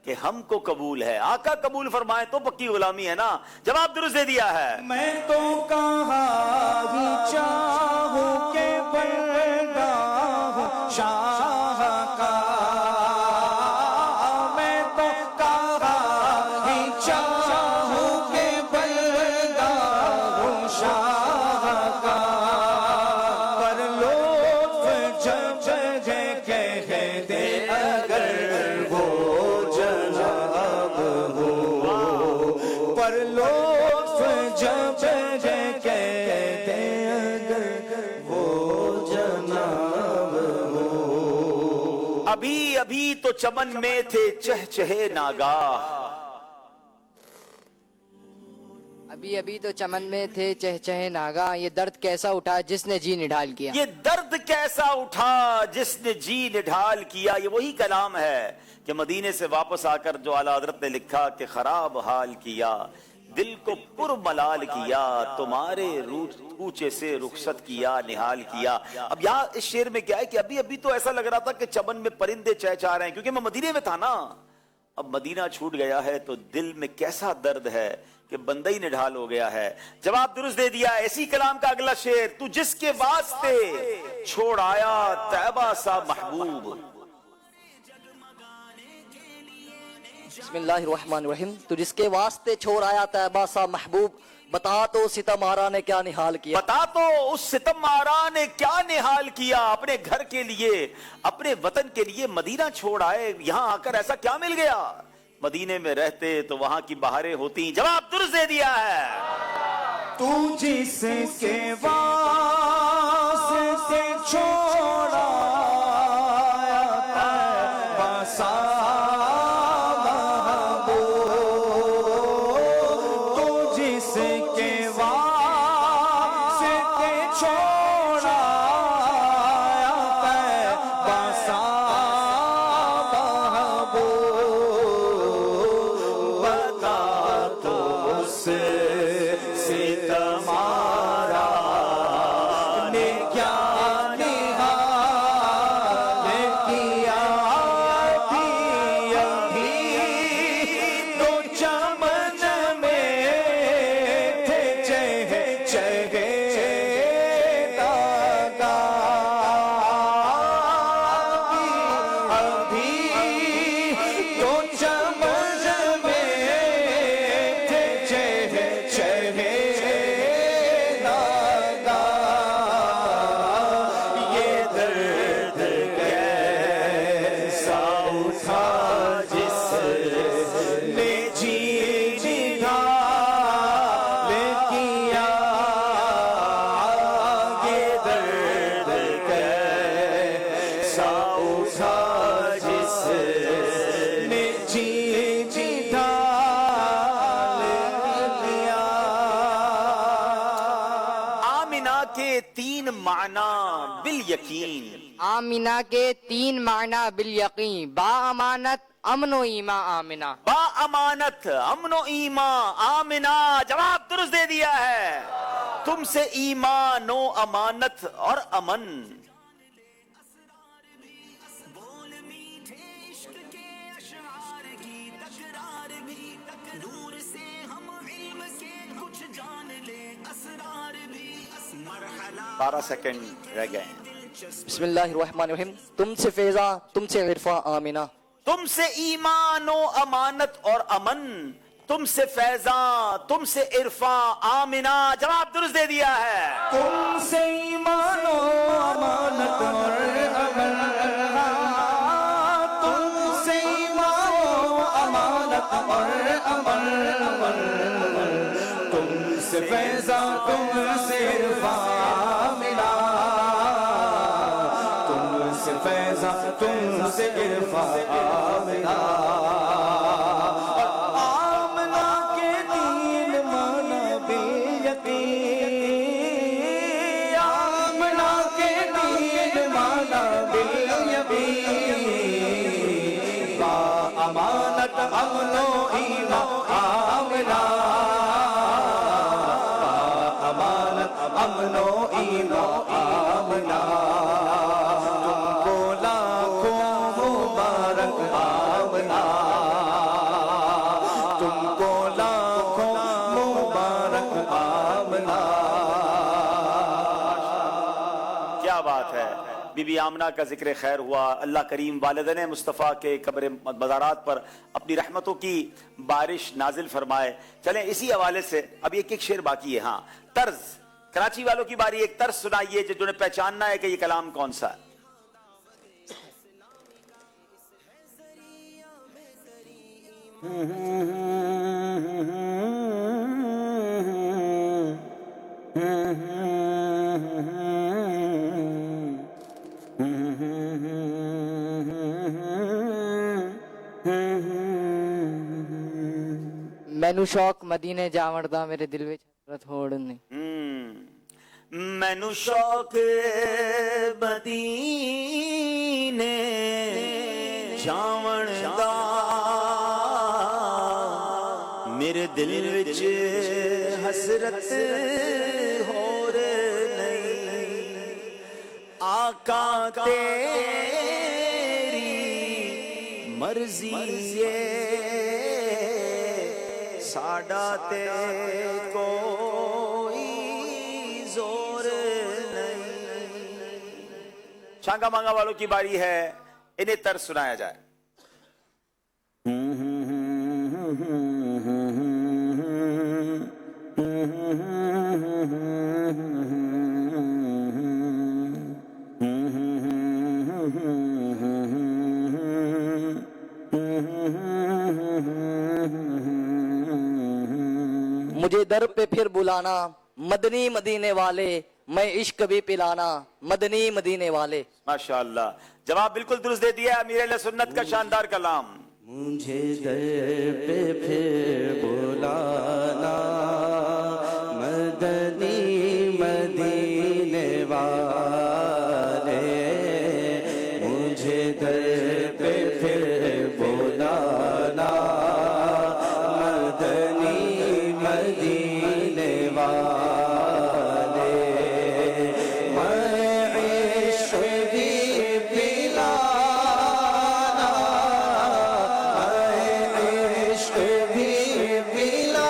कि हमको कबूल है। आका कबूल फरमाए तो पक्की गुलामी है ना। जवाब दुरुस्त दे दिया है। मैं तो कहाँ ही चाहूं के बंदा हूं शाह का, मैं तो कहाँ ही चाहूं के बंदा हूं शाह का, पर लुत्फ जब कह दे अगर वो जनाब हो, पर लुत्फ जब कहते अगर वो जनाब हो। अभी अभी तो चमन में थे चहचहे नागाह, अभी अभी तो चमन में थे चहचहे नागा, ये दर्द कैसा उठा जिसने जी निढाल किया। ये दर्द कैसा उठा जिसने जी निढाल किया। ये वही कलाम है कि मदीने से वापस आकर जो आला हजरत ने लिखा कि खराब हाल किया, दिल को पुरमलाल किया, तुम्हारे कूचे से रुखसत किया, निहाल किया। अब यहाँ इस शेर में क्या है कि अभी अभी तो ऐसा लग रहा था कि चमन में परिंदे चहचहा रहे हैं, क्योंकि मैं मदीने में था ना। अब मदीना छूट गया है तो दिल में कैसा दर्द है कि बंदा ही निढाल हो गया है। जवाब दुरुस्त दे दिया। ऐसी कलाम का अगला शेर, तू जिसके वास्ते छोड़ आया तैबा सा महबूब। बिस्मिल्लाहिर्रहमानिर्रहीम। तो जिसके वास्ते छोड़ आया तैबा सा महबूब, बता तो सितमारा ने क्या निहाल किया। बता तो उस सितमारा ने क्या निहाल किया। अपने घर के लिए, अपने वतन के लिए मदीना छोड़ आए, यहां आकर ऐसा क्या मिल गया। मदीने में रहते तो वहां की बहारें होती। जवाब दुरुस्त दे दिया है। तू जिसके वास्ते छोड़ा बसा महबूब, तू जिसके वास्ते छोड़ा बसा महबूब, बता तो उससे सितमारा ने क्या निहाल किया। अभी तो चमन में थे चहे दागा, अभी तो चमन में थे चहे के 3 माना बिल यकीन। आमिना के 3 माना बिल यकीन। बा अमानत अमनो ईमा आमिना। बा अमानत अमनो ईमा आमिना। जवाब दुरुस्त दे दिया है। तुमसे ईमान नो अमानत और अमन। बारह सेकंड रह गए। बिस्मिल्लाहिर्रहमानिर्रहीम। तुमसे फैजा तुमसे इरफा आमिना। तुमसे ईमान व अमानत और अमन। तुमसे फैजा तुमसे इरफा आमिना। जवाब दुरुस्त दे दिया है। तुमसे ईमान व अमानत और अमन। तुमसे ईमान व अमानत और अमन। तुमसे फैजा तुमसे इरफा आमिना। तुमसे फैजा तुमसे इरफा आमिना। आमिना के 3 माना बेयकीन। आमिना के 3 माना बेयकीन। बा अमानत अमनो ईमा आमिना। अमानत अमनो ईमा आमिना। तुमको लाखों मुबारक आमिना। तुमको लाखों मुबारक आमिना। क्या बात है। बीबी आमना का जिक्र खैर हुआ। अल्लाह करीम वालिदैन मुस्तफ़ा के कब्र मज़ारात पर अपनी रहमतों की बारिश नाजिल फरमाए। चलें इसी हवाले से अब एक एक शेर बाकी है। हाँ, तर्ज कराची वालों की बारी। एक तर्ज सुनाइए जिन्होंने पहचानना है कि ये कलाम कौन सा है। मैनू शौक मदीने जावण दा मेरे दिल विच हसरत होड़ नहीं। मैनू शौक मदीने जावण दा मेरे दिल विच हसरत होर नहीं। आका तेरी मर्जी साडा ते कोई जोर नहीं। छांगा मांगा वालों की बारी है। इन्हें तर्ज सुनाया जाए। मुझे दर पे फिर बुलाना मदनी मदीने वाले। मैं इश्क भी पिलाना मदनी मदीने वाले। माशाअल्लाह। जवाब बिल्कुल दुरुस्त दे दिया अमीर अहले सुन्नत का शानदार कलाम। मुझे दर पे फिर बुलाना मदनी मदीने वाले। मुझे दर पे फिर बुलाना मदनी मदीने वाले। मैं इश्क भी पिलाना। मैं इश्क भी पिलाना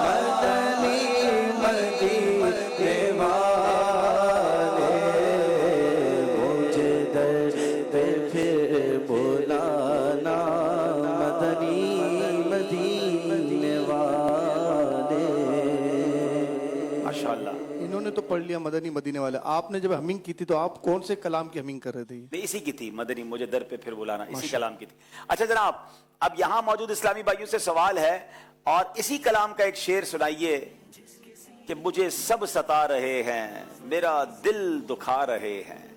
मदनी मदीने वाले। मुझे दर पे फिर बुलाना मदनी मदीने वाले। माशाअल्लाह। इन्होंने तो पढ़ लिया मदनी मदीने वाले। आपने जब हमिंग की थी तो आप कौन से कलाम की हमिंग कर रहे थे? नहीं, इसी की थी मदनी मुझे दर पे फिर बुलाना, इसी कलाम की थी। अच्छा जनाब, अब यहाँ मौजूद इस्लामी भाइयों से सवाल है और इसी कलाम का एक शेर सुनाइए कि मुझे सब सता रहे हैं, मेरा दिल दुखा रहे हैं।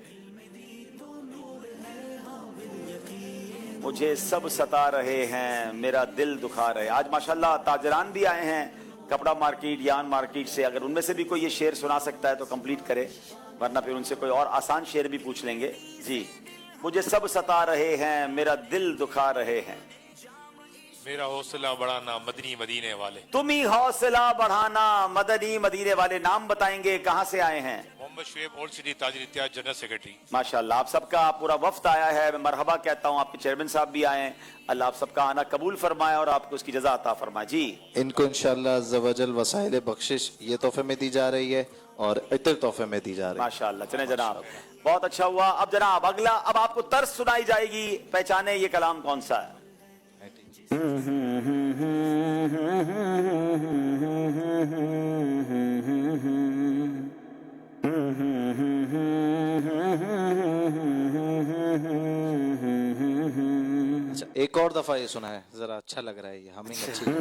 मुझे सब सता रहे हैं, मेरा दिल दुखा रहे। आज माशाल्लाह ताजरान भी आए हैं, कपड़ा मार्केट, यान मार्केट से, अगर उनमें से भी कोई ये शेर सुना सकता है तो कंप्लीट करे, वरना फिर उनसे कोई और आसान शेर भी पूछ लेंगे। जी। मुझे सब सता रहे हैं, मेरा दिल दुखा रहे हैं, मेरा हौसला बढ़ाना मदनी मदीने वाले। तुम ही हौसला बढ़ाना मदनी मदीने वाले। नाम बताएंगे, कहां से आए हैं? मोहम्मद शुएब ओल्ड सिटी ताजिर इत्तेहाद जनरल सेक्रेटरी। माशाल्लाह, आप सबका पूरा वफ्द आया है, मैं मरहबा कहता हूँ। आपके चेयरमैन साहब भी आए हैं, अल्लाह आप सबका आना कबूल फरमाए और आपको उसकी जज़ा अता फरमाए। जी। इनको इंशाअल्लाह अज़्ज़ वजल वसाइल बख्शिश ये तोहफे में दी जा रही है और इतर तोहफे में दी जा रही है। माशाल्लाह। चले जनाब, बहुत अच्छा हुआ। अब जनाब अगला, अब आपको तर्स सुनाई जाएगी, पहचाने ये कलाम कौन सा है। अच्छा, एक और दफा ये सुना है, जरा अच्छा लग रहा है, ये हमिंग अच्छी है।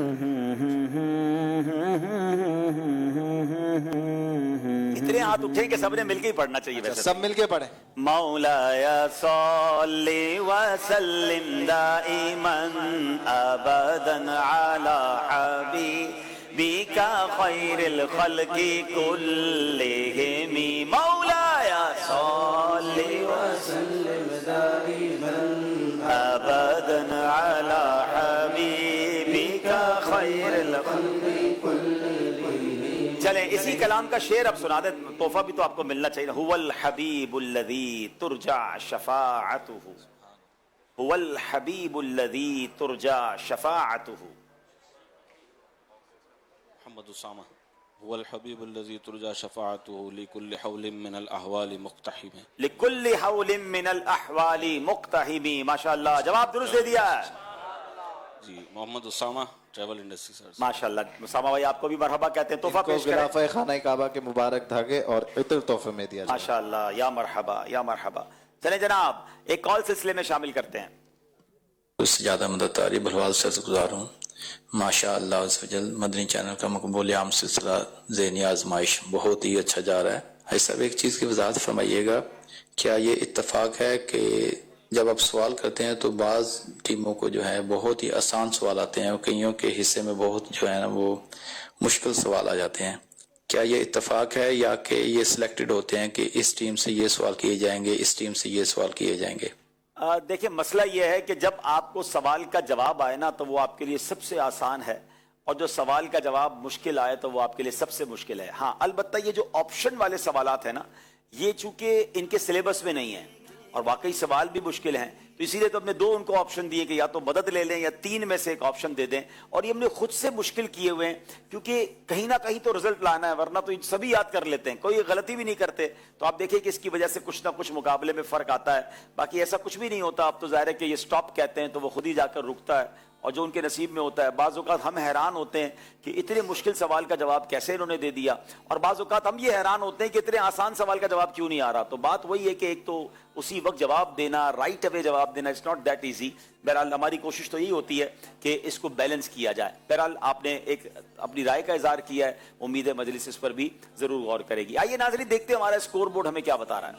इतने हाथ उठे कि सबने मिलके ही पढ़ना चाहिए। वैसे सब मिलके पढ़े। मौलाया सल्ली व सल्लिम दाइमन अबदन अला हबीबिका खैरिल खल्क़ि कुल्लिहिम। मौलाया सल्ली व सल्लिम दाइमन अबदन अला हबीबिका खैरिल खल्क़ि कुल्लिहिम। चलें, इसी कलाम का शेर अब सुना दे, तोहफा भी तो आपको मिलना चाहिए। हुवल हबीबुल्लज़ी तुरजा शफाअतुहु, हुवल हबीबुल्लज़ी तुरजा शफाअतुहु। मोहम्मद उसामा, हुवल हबीबुल्लज़ी तुरजा शफाअतुहु लिकुल्लि हौलिन मिनल अहवालि मुक्तहिम, लिकुल्लि हौलिन मिनल अहवालि मुक्तहिम। माशाअल्लाह, जवाब दुरुस्त दे दिया है। जी। Mohammed Usama, travel industry sir. माशाअल्लाह, उसामा भाई आपको भी मरहबा कहते हैं। तोहफा पेश करें। गिलाफ़े खाना काबा के मुबारक धागे और इतर तोहफे में दिया जाए। माशाअल्लाह, या मरहबा या मरहबा। चलें जनाब, एक कॉल सिलसिले में शामिल करते हैं। उससे ज़्यादा मदद आ रही बलवाल से गुजार हूँ। माशाअल्लाह अज़्ज़वजल मदनी चैनल का मकबूल आम सिलसिला ज़हनी आजमाइश बहुत ही अच्छा जा रहा है। भाई साहब, एक चीज़ की वजाहत फरमाइएगा, क्या ये इत्तफाक है कि जब आप सवाल करते हैं तो बाज़ टीमों को जो है बहुत ही आसान सवाल आते हैं और कईयों के हिस्से में बहुत जो है ना वो मुश्किल सवाल आ जाते हैं? क्या ये इत्तफाक है या कि ये सिलेक्टेड होते हैं कि इस टीम से ये सवाल किए जाएंगे, इस टीम से ये सवाल किए जाएंगे? देखिए, मसला ये है कि जब आपको सवाल का जवाब आए ना तो वो आपके लिए सबसे आसान है, और जो सवाल का जवाब मुश्किल आए तो वो आपके लिए सबसे मुश्किल है। हाँ, अलबत्ता ये जो ऑप्शन वाले सवालात है ना, ये चूंकि इनके सिलेबस में नहीं है और वाकई सवाल भी मुश्किल हैं, तो इसीलिए तो हमने दो उनको ऑप्शन दिए कि या तो मदद ले लें या तीन में से एक ऑप्शन दे दें। और ये हमने खुद से मुश्किल किए हुए हैं क्योंकि कहीं ना कहीं तो रिजल्ट लाना है, वरना तो सभी याद कर लेते हैं, कोई गलती भी नहीं करते। तो आप देखिए कि इसकी वजह से कुछ ना कुछ मुकाबले में फर्क आता है, बाकी ऐसा कुछ भी नहीं होता। अब तो जाहिर है कि ये स्टॉप कहते हैं तो वो खुद ही जाकर रुकता है, और जो उनके नसीब में होता है। बाज़ औक़ात हम हैरान होते हैं कि इतने मुश्किल सवाल का जवाब कैसे इन्होंने दे दिया, और बाज़ औक़ात हम ये हैरान होते हैं कि इतने आसान सवाल का जवाब क्यों नहीं आ रहा। तो बात वही है कि एक तो उसी वक्त जवाब देना, राइट अवे जवाब देना, इट्स नॉट दैट ईजी। बहरहाल हमारी कोशिश तो यही होती है कि इसको बैलेंस किया जाए। बहरहाल आपने एक अपनी राय का इज़हार किया है, उम्मीद है मजलिस इस पर भी जरूर गौर करेगी। आइए नाज़रीन, देखते हैं हमारा स्कोर बोर्ड हमें क्या बता रहा है।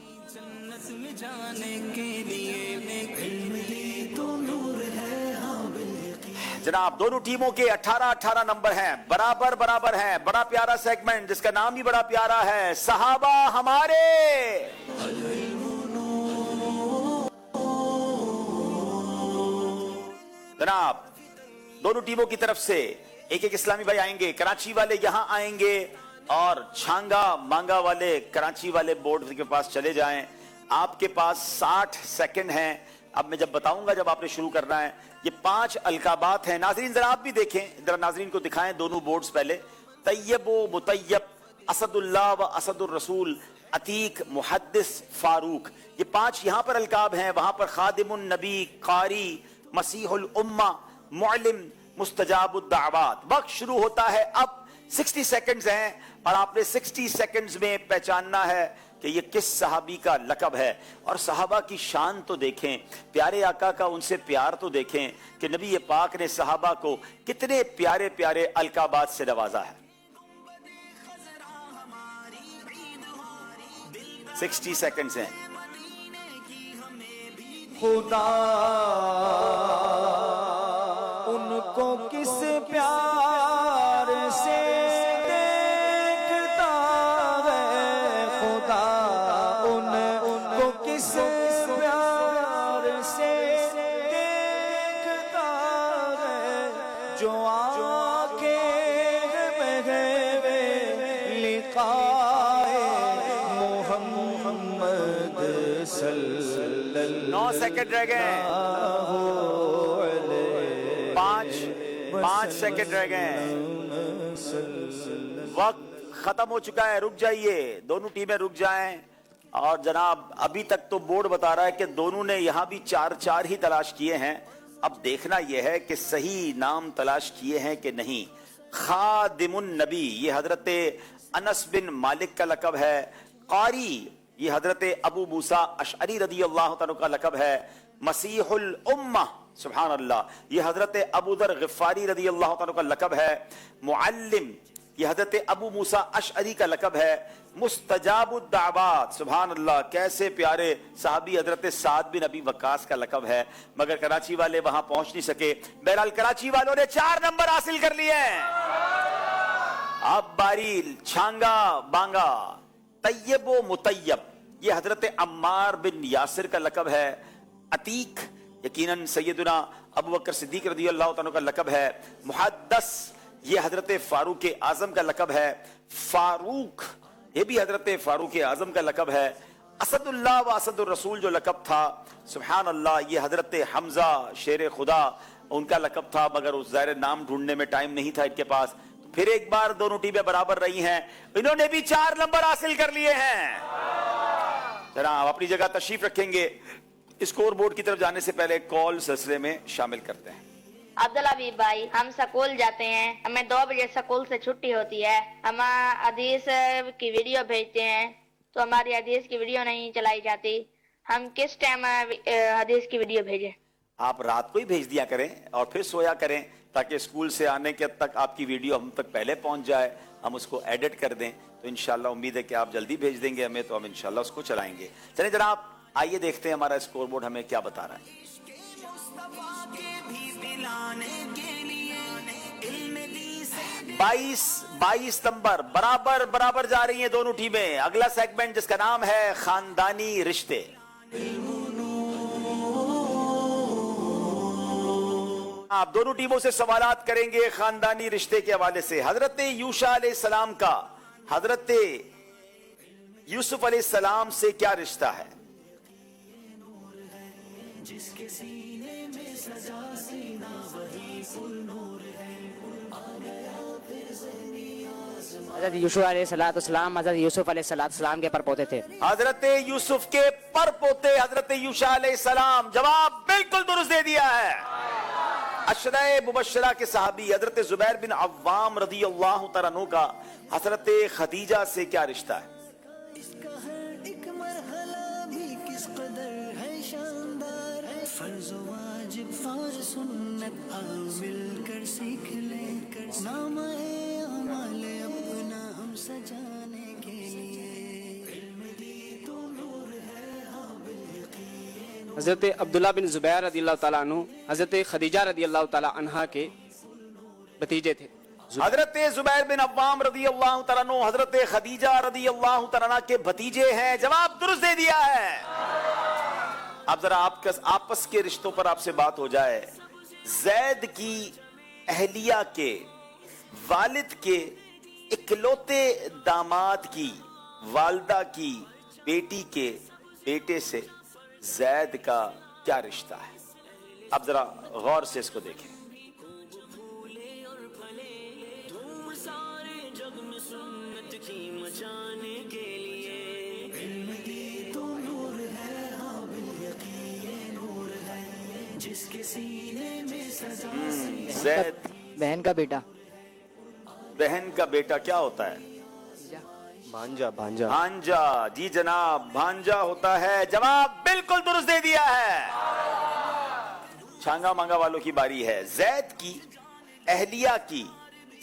जनाब, दोनों टीमों के 18-18 नंबर हैं, बराबर बराबर हैं। बड़ा प्यारा सेगमेंट जिसका नाम ही बड़ा प्यारा है, सहाबा हमारे। जनाब, दोनों टीमों की तरफ से एक एक इस्लामी भाई आएंगे। कराची वाले यहां आएंगे और छांगा मांगा वाले कराची वाले बोर्ड के पास चले जाएं। आपके पास 60 सेकंड हैं। अब मैं जब बताऊंगा, जब आपने शुरू करना है। ये 5 अलकाबात हैं। नाजरीन जरा आप भी देखें, जरा नाजरीन को दिखाएं दोनों बोर्ड्स पहले। तैयब व मुतैयब, असदुल्लाह व असदुर रसूल, अतीक, मुहद्दिस, फारूक, ये 5 यहां पर अलकाब हैं। वहां पर खादिमुन नबी, कारी, मसीहुल उम्मा, मुअल्लिम, मुस्तजाबुद दावात। वक्त शुरू होता है अब। 60 सेकंड्स हैं और आपने 60 सेकंड्स में पहचानना है कि ये किस सहाबी का लकब है। और सहाबा की शान तो देखें, प्यारे आका का उनसे प्यार तो देखें कि नबी पाक ने सहाबा को कितने प्यारे प्यारे अलकाबात से नवाजा है। 60 सेकंड्स हैं। खुदा उनको किस प्यार से देखता है खुदा उनको किस प्यार से देखता है जो आके बहवे लिकाए मोहम्मद सल्लल्लाहु 9 सेकंड रह गए, 5 सेकंड रह गए, वक्त खत्म हो चुका है। रुक जाइए, दोनों टीमें रुक जाएं। और जनाब अभी तक तो बोर्ड बता रहा है कि दोनों ने यहां भी 4-4 ही तलाश किए हैं। अब देखना यह है कि सही नाम तलाश किए हैं कि नहीं। खादिमुन नबी, ये हजरत अनस बिन मालिक का लकब है। कारी, ये हजरत अबू मूसा अशअरी रदी अल्लाह तआला का लकब है। मसीहुल उम्मा, सुभान अल्लाह, ये हजरत अबू दर गिफारी रदी अल्लाह तआला का लकब है। मुअल्लिम, ये हजरत अबू मूसा अशअरी का लकब है। मुस्तजाबुद दावात, सुभान अल्लाह, कैसे प्यारे साहबी हजरत साद बिन अबी वक्कास का लकब है, मगर कराची वाले वहां पहुंच नहीं सके। बहरहाल कराची वालों ने 4 नंबर हासिल कर लिए हैं। अब बारी छांगा बांगा। तैयबो मुतैयब, ये हजरत अम्मार बिन यासिर का लकब है। अतीक, यकीनन सैयदुना अबू बकर सिद्दीक रदी अल्लाह तआला का लकब है। मुहद्दस, ये हजरत फारूक आजम का लकब है। फारूक, ये भी हजरत फारूक आजम का लकब है। असदुल्लाह व असदुर रसूल जो लकब था, सुभान अल्लाह, ये हजरत हमजा शेर खुदा उनका लकब था, मगर उस ज़ाहिर नाम ढूंढने में टाइम नहीं था इनके पास। फिर एक बार दोनों टीमें बराबर रही हैं। इन्होंने भी 4 नंबर हासिल कर लिए हैं। जरा आप अपनी जगह तशरीफ रखेंगे। स्कोर बोर्ड की तरफ जाने से पहले कॉल सिलसिले में शामिल करते हैं। अब्दुल हबीब भाई, हम स्कूल जाते हैं, हमें 2 बजे स्कूल से छुट्टी होती है, हम हदीस की वीडियो भेजते हैं तो हमारी हदीस की वीडियो नहीं चलाई जाती। हम किस टाइम हदीस की वीडियो भेजें? आप रात को ही भेज दिया करें और फिर सोया करें, ताकि स्कूल से आने के तक आपकी वीडियो हम तक पहले पहुंच जाए, हम उसको एडिट कर दें। तो इंशाल्लाह उम्मीद है कि आप जल्दी भेज देंगे हमें, तो हम इंशाल्लाह उसको चलाएंगे। चलिए जनाब, आइए देखते हैं हमारा स्कोर बोर्ड हमें क्या बता रहा है। 22 नंबर, बराबर जा रही हैं दोनों टीमें। अगला सेगमेंट जिसका नाम है खानदानी रिश्ते। आप दोनों टीमों से सवालात करेंगे खानदानी रिश्ते के हवाले से। हजरत यूशा अलैहिस्सलाम का हजरत यूसुफ अलैहिस्सलाम से क्या रिश्ता है? जिसके सीने में सजा सीना वही फुल नूर है। हज़रत यूसुफ अलैहिस्सलाम हज़रत यूसुफ अलैहिस्सलाम के परपोते थे। हजरत यूसुफ के परपोते हजरत यूशा अलैहिस्सलाम। जवाब बिल्कुल दुरुस्त दे दिया है। अशरे मुबशरा के सहाबी हजरत जुबैर बिन अव्वाम रदी अल्लाह तआला अन्हु का हजरत खदीजा से क्या रिश्ता है? इसका हर एक मरहला भी किस कदर है शानदार है। फर्ज वाजिब फार सुन्नत आओ मिलकर सीख ले, नाम है अमल अपना हम सजाने के लिए। इल्म दी तो नूर है हाबिल यकीन। हज़रत अब्दुल्ला बिन ज़ुबैर रज़ी अल्लाह ताला अन्हु हज़रत खदीजा रज़ी अल्लाह ताला अन्हा के भतीजे थे। हजरत जुबैर बिन अव्वाम रज़ी अल्लाह तआला अन्हु हजरत खदीजा रज़ी अल्लाह तआला अन्हा के भतीजे हैं। जवाब दुरुस्त दे दिया है। अब जरा आपस के रिश्तों पर आपसे बात हो जाए। जैद की अहलिया के वालिद के इकलौते दामाद की वालदा की बेटी के बेटे से जैद का क्या रिश्ता है? अब जरा गौर से इसको देखें। जिसके सीने में सजा जैद बहन का बेटा। बहन का बेटा क्या होता है? भांजा। भांजा भांजा, जी जनाब, भांजा होता है। जवाब बिल्कुल दुरुस्त दे दिया है। छांगा मांगा वालों की बारी है। जैद की अहलिया की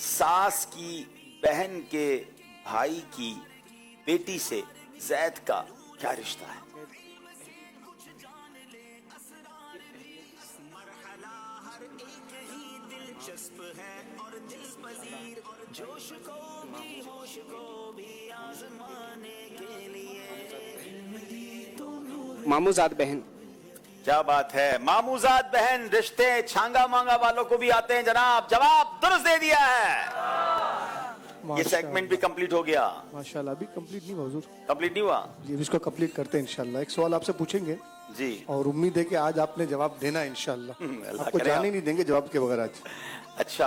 सास की बहन के भाई की बेटी से जैद का क्या रिश्ता है? दिलचस्प है और दिल पजीर, जोश को भी होश को भी आजमाने के लिए तो मामूजाद बहन। क्या बात है, मामूजाद बहन रिश्ते छांगा मांगा वालों को भी आते हैं जनाब। जवाब दुरुस्त दे दिया है। ये सेगमेंट भी कंप्लीट हो गया। माशाल्लाह। अभी कंप्लीट नहीं हुआ हुजूर, कंप्लीट नहीं हुआ जी, इसको कंप्लीट करते हैं इंशाल्लाह। एक सवाल आपसे पूछेंगे जी, और उम्मीद है कि आज आपने जवाब देना है इंशाल्लाह। अल्लाह आपको करे। जाने नहीं देंगे जवाब के बगैर आज। अच्छा,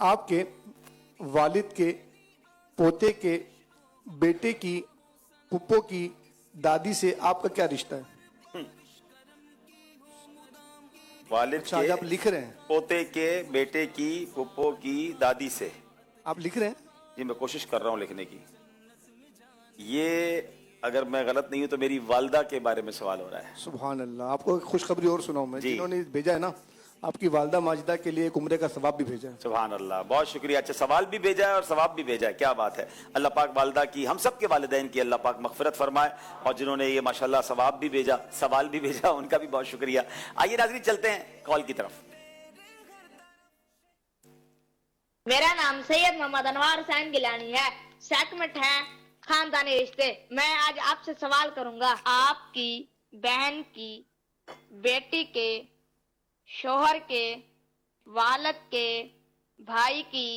आपके वालिद के पोते के बेटे की पुप्पो की दादी से आपका क्या रिश्ता है? वालिद अच्छा, के आप लिख रहे हैं? पोते के बेटे की पुप्पो की दादी से आप लिख रहे हैं? जी, मैं कोशिश कर रहा हूँ लिखने की। ये अगर मैं गलत नहीं हूँ तो मेरी वालदा के बारे में सवाल हो रहा है। सुभान अल्लाह। आपको एक खुशखबरी और सुनाऊं मैं, जिन्होंने भेजा है ना, आपकी वालदा माजिदा के लिए एक उम्रे का सवाब भी भेजा है। सुभान अल्लाह, बहुत शुक्रिया। अच्छा, सवाल भी भेजा है और सवाब भी भेजा है, क्या बात है। अल्लाह पाक वालदा की, हम सब के वालिदैन की अल्लाह पाक मगफिरत फरमाए, और जिन्होंने ये माशाल्लाह सवाब भी भेजा, सवाल भी भेजा, उनका भी बहुत शुक्रिया। आइए नाज़रीन, चलते हैं कॉल की तरफ। मेरा नाम सैयद मोहम्मद अनवार हुसैन गिलानी है। सेगमेंट है खानदानी रिश्ते। मैं आज आपसे सवाल करूंगा, आपकी बहन की बेटी के शोहर के वालद के भाई की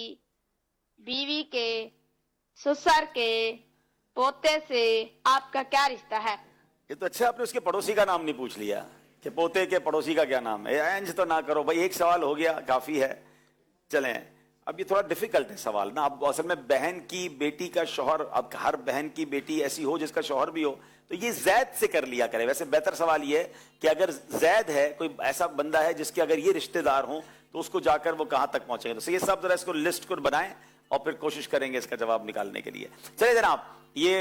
बीवी के ससुर के पोते से आपका क्या रिश्ता है? ये तो अच्छा, आपने उसके पड़ोसी का नाम नहीं पूछ लिया कि पोते के पड़ोसी का क्या नाम है। इंज तो ना करो भाई, एक सवाल हो गया, काफी है। चलें, अब ये थोड़ा डिफिकल्ट है सवाल ना। अब असल में बहन की बेटी का शौहर, अब हर बहन की बेटी ऐसी हो जिसका शौहर भी हो, तो ये जैद से कर लिया करे। वैसे बेहतर सवाल ये है कि अगर जैद है, कोई ऐसा बंदा है जिसके अगर ये रिश्तेदार हो, तो उसको जाकर वो कहां तक पहुंचेंगे। तो ये सब जरा इसको लिस्ट को बनाएं और फिर कोशिश करेंगे इसका जवाब निकालने के लिए। चलिए जनाब, ये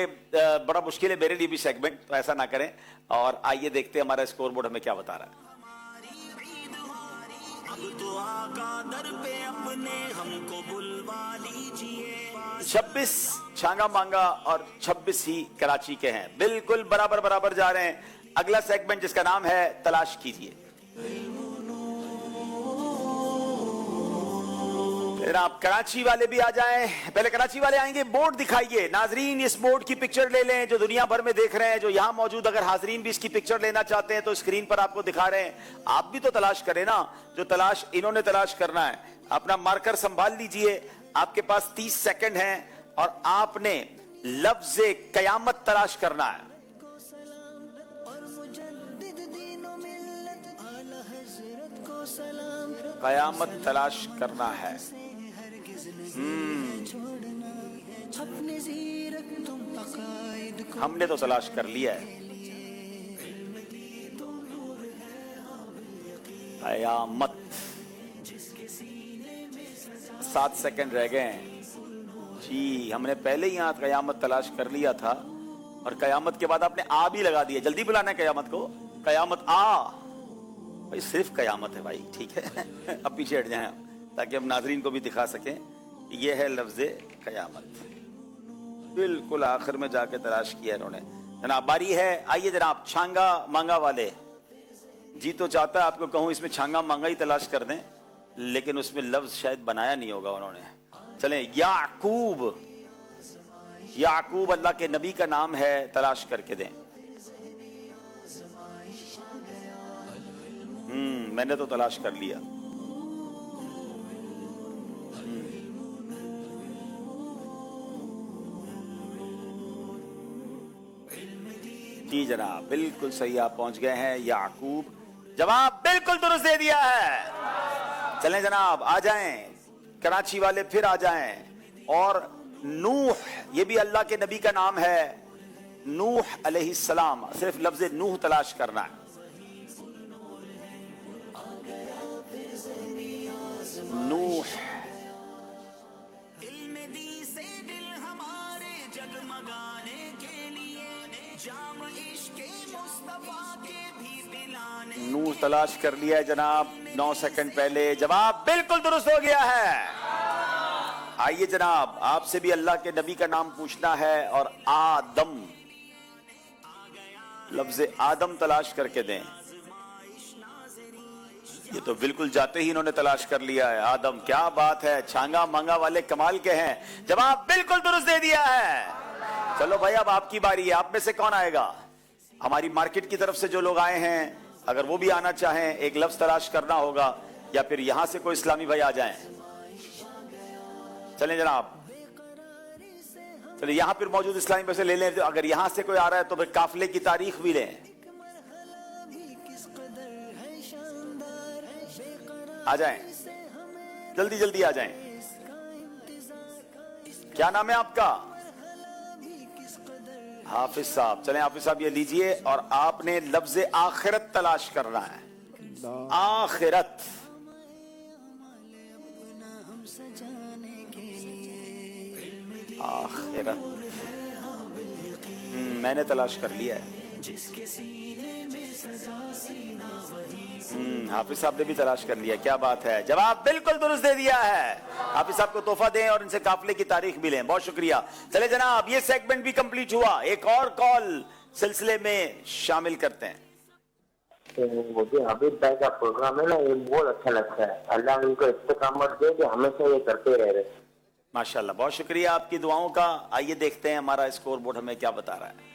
बड़ा मुश्किल है मेरे लिए भी सेगमेंट, तो ऐसा ना करें। और आइए देखते हैं हमारा स्कोर बोर्ड हमें क्या बता रहा है। अब तो आका दर पे अपने हमको बुलवा लीजिए। 26 छांगा मांगा और 26 ही कराची के हैं, बिल्कुल बराबर बराबर जा रहे हैं। अगला सेगमेंट जिसका नाम है तलाश कीजिए। आप कराची वाले भी आ जाएं। पहले कराची वाले आएंगे, बोर्ड दिखाइए नाजरीन। इस बोर्ड की पिक्चर ले लें जो दुनिया भर में देख रहे हैं, जो यहां मौजूद अगर हाजरीन भी इसकी पिक्चर लेना चाहते हैं तो स्क्रीन पर आपको दिखा रहे हैं। आप भी तो तलाश करें ना, जो तलाश इन्होंने तलाश करना है। अपना मार्कर संभाल लीजिए, आपके पास 30 सेकंड हैं और आपने लफ्ज कयामत तलाश करना है। कयामत तलाश करना है। हमने तो तलाश कर लिया है। कयामत, 7 सेकंड रह गए हैं जी। हमने पहले ही यहाँ कयामत तलाश कर लिया था और कयामत के बाद आपने आ भी लगा दिया। जल्दी बुलाना है कयामत को। कयामत आ भाई, सिर्फ कयामत है भाई, ठीक है। अब पीछे हट जाएं ताकि हम नाजरीन को भी दिखा सकें। ये है लफ्ज़े कयामत, बिल्कुल आखिर में जाके तलाश किया इन्होंने। जनाब बारी है, आइए जनाब छांगा मांगा वाले। जी तो चाहता है आपको कहूं इसमें छांगा मांगा ही तलाश कर दें, लेकिन उसमें लफ्ज शायद बनाया नहीं होगा उन्होंने। चलें, याकूब, याकूब अल्लाह के नबी का नाम है, तलाश करके दें। मैंने तो तलाश कर लिया। जी जनाब, बिल्कुल सही, आप पहुंच गए हैं। याकूब, जवाब बिल्कुल दुरुस्त दे दिया है। चलें जनाब, आ जाएं कराची वाले, फिर आ जाएं। और नूह, ये भी अल्लाह के नबी का नाम है, नूह अलैहिस्सलाम। सिर्फ लफ्ज नूह तलाश करना है। नूह, नूह तलाश कर लिया है जनाब 9 सेकंड पहले। जवाब बिल्कुल दुरुस्त हो गया है। आइए जनाब, आपसे भी अल्लाह के नबी का नाम पूछना है और आदम, लफ्ज आदम तलाश करके दें। یہ تو بالکل جاتے ہی انہوں نے تلاش کر لیا ہے. آدم کیا بات ہے, چھانگا مانگا والے کمال کے ہیں, جواب بالکل درست دے دیا ہے. چلو بھائی اب آپ کی باری ہے, آپ میں سے کون آئے گا؟ ہماری مارکیٹ کی طرف سے جو لوگ آئے ہیں اگر وہ بھی آنا چاہیں, ایک لفظ تلاش کرنا ہوگا, یا پھر یہاں سے کوئی اسلامی بھائی آ جائیں. چلیں جناب, چلیں یہاں پھر موجود اسلامی بھائی سے لے لیں. اگر یہاں سے کوئی آ رہا ہے تو پھر قافلے کی تاریخ بھی لیں. آ جائیں, جلدی جلدی آ جائیں. کیا نام ہے آپ کا؟ حافظ صاحب. چلیں حافظ صاحب یہ لیجئے, اور آپ نے لفظ آخرت تلاش کرنا ہے. آخرت. آخرت میں نے تلاش کر لیا ہے. حافظ صاحب نے بھی تلاش کر لیا. کیا بات ہے, جواب بالکل درست دے دیا ہے. حافظ صاحب کو تحفہ دیں اور ان سے قافلے کی تاریخ بھی لیں. بہت شکریہ. چلے جناب, یہ سیگمنٹ بھی کمپلیٹ ہوا. ایک اور کال سلسلے میں شامل کرتے ہیں. مجھے حبیب بھائی کا پروگرام ہے نا, یہ بہت اچھا لگتا ہے. اللہ ان کو استقامت دے کہ ہمیشہ یہ کرتے رہے. ماشاءاللہ, بہت شکریہ آپ کی دعاؤں کا. آئیے دیکھتے ہیں ہمارا اسکور بورڈ ہمیں کیا بتا رہا ہے.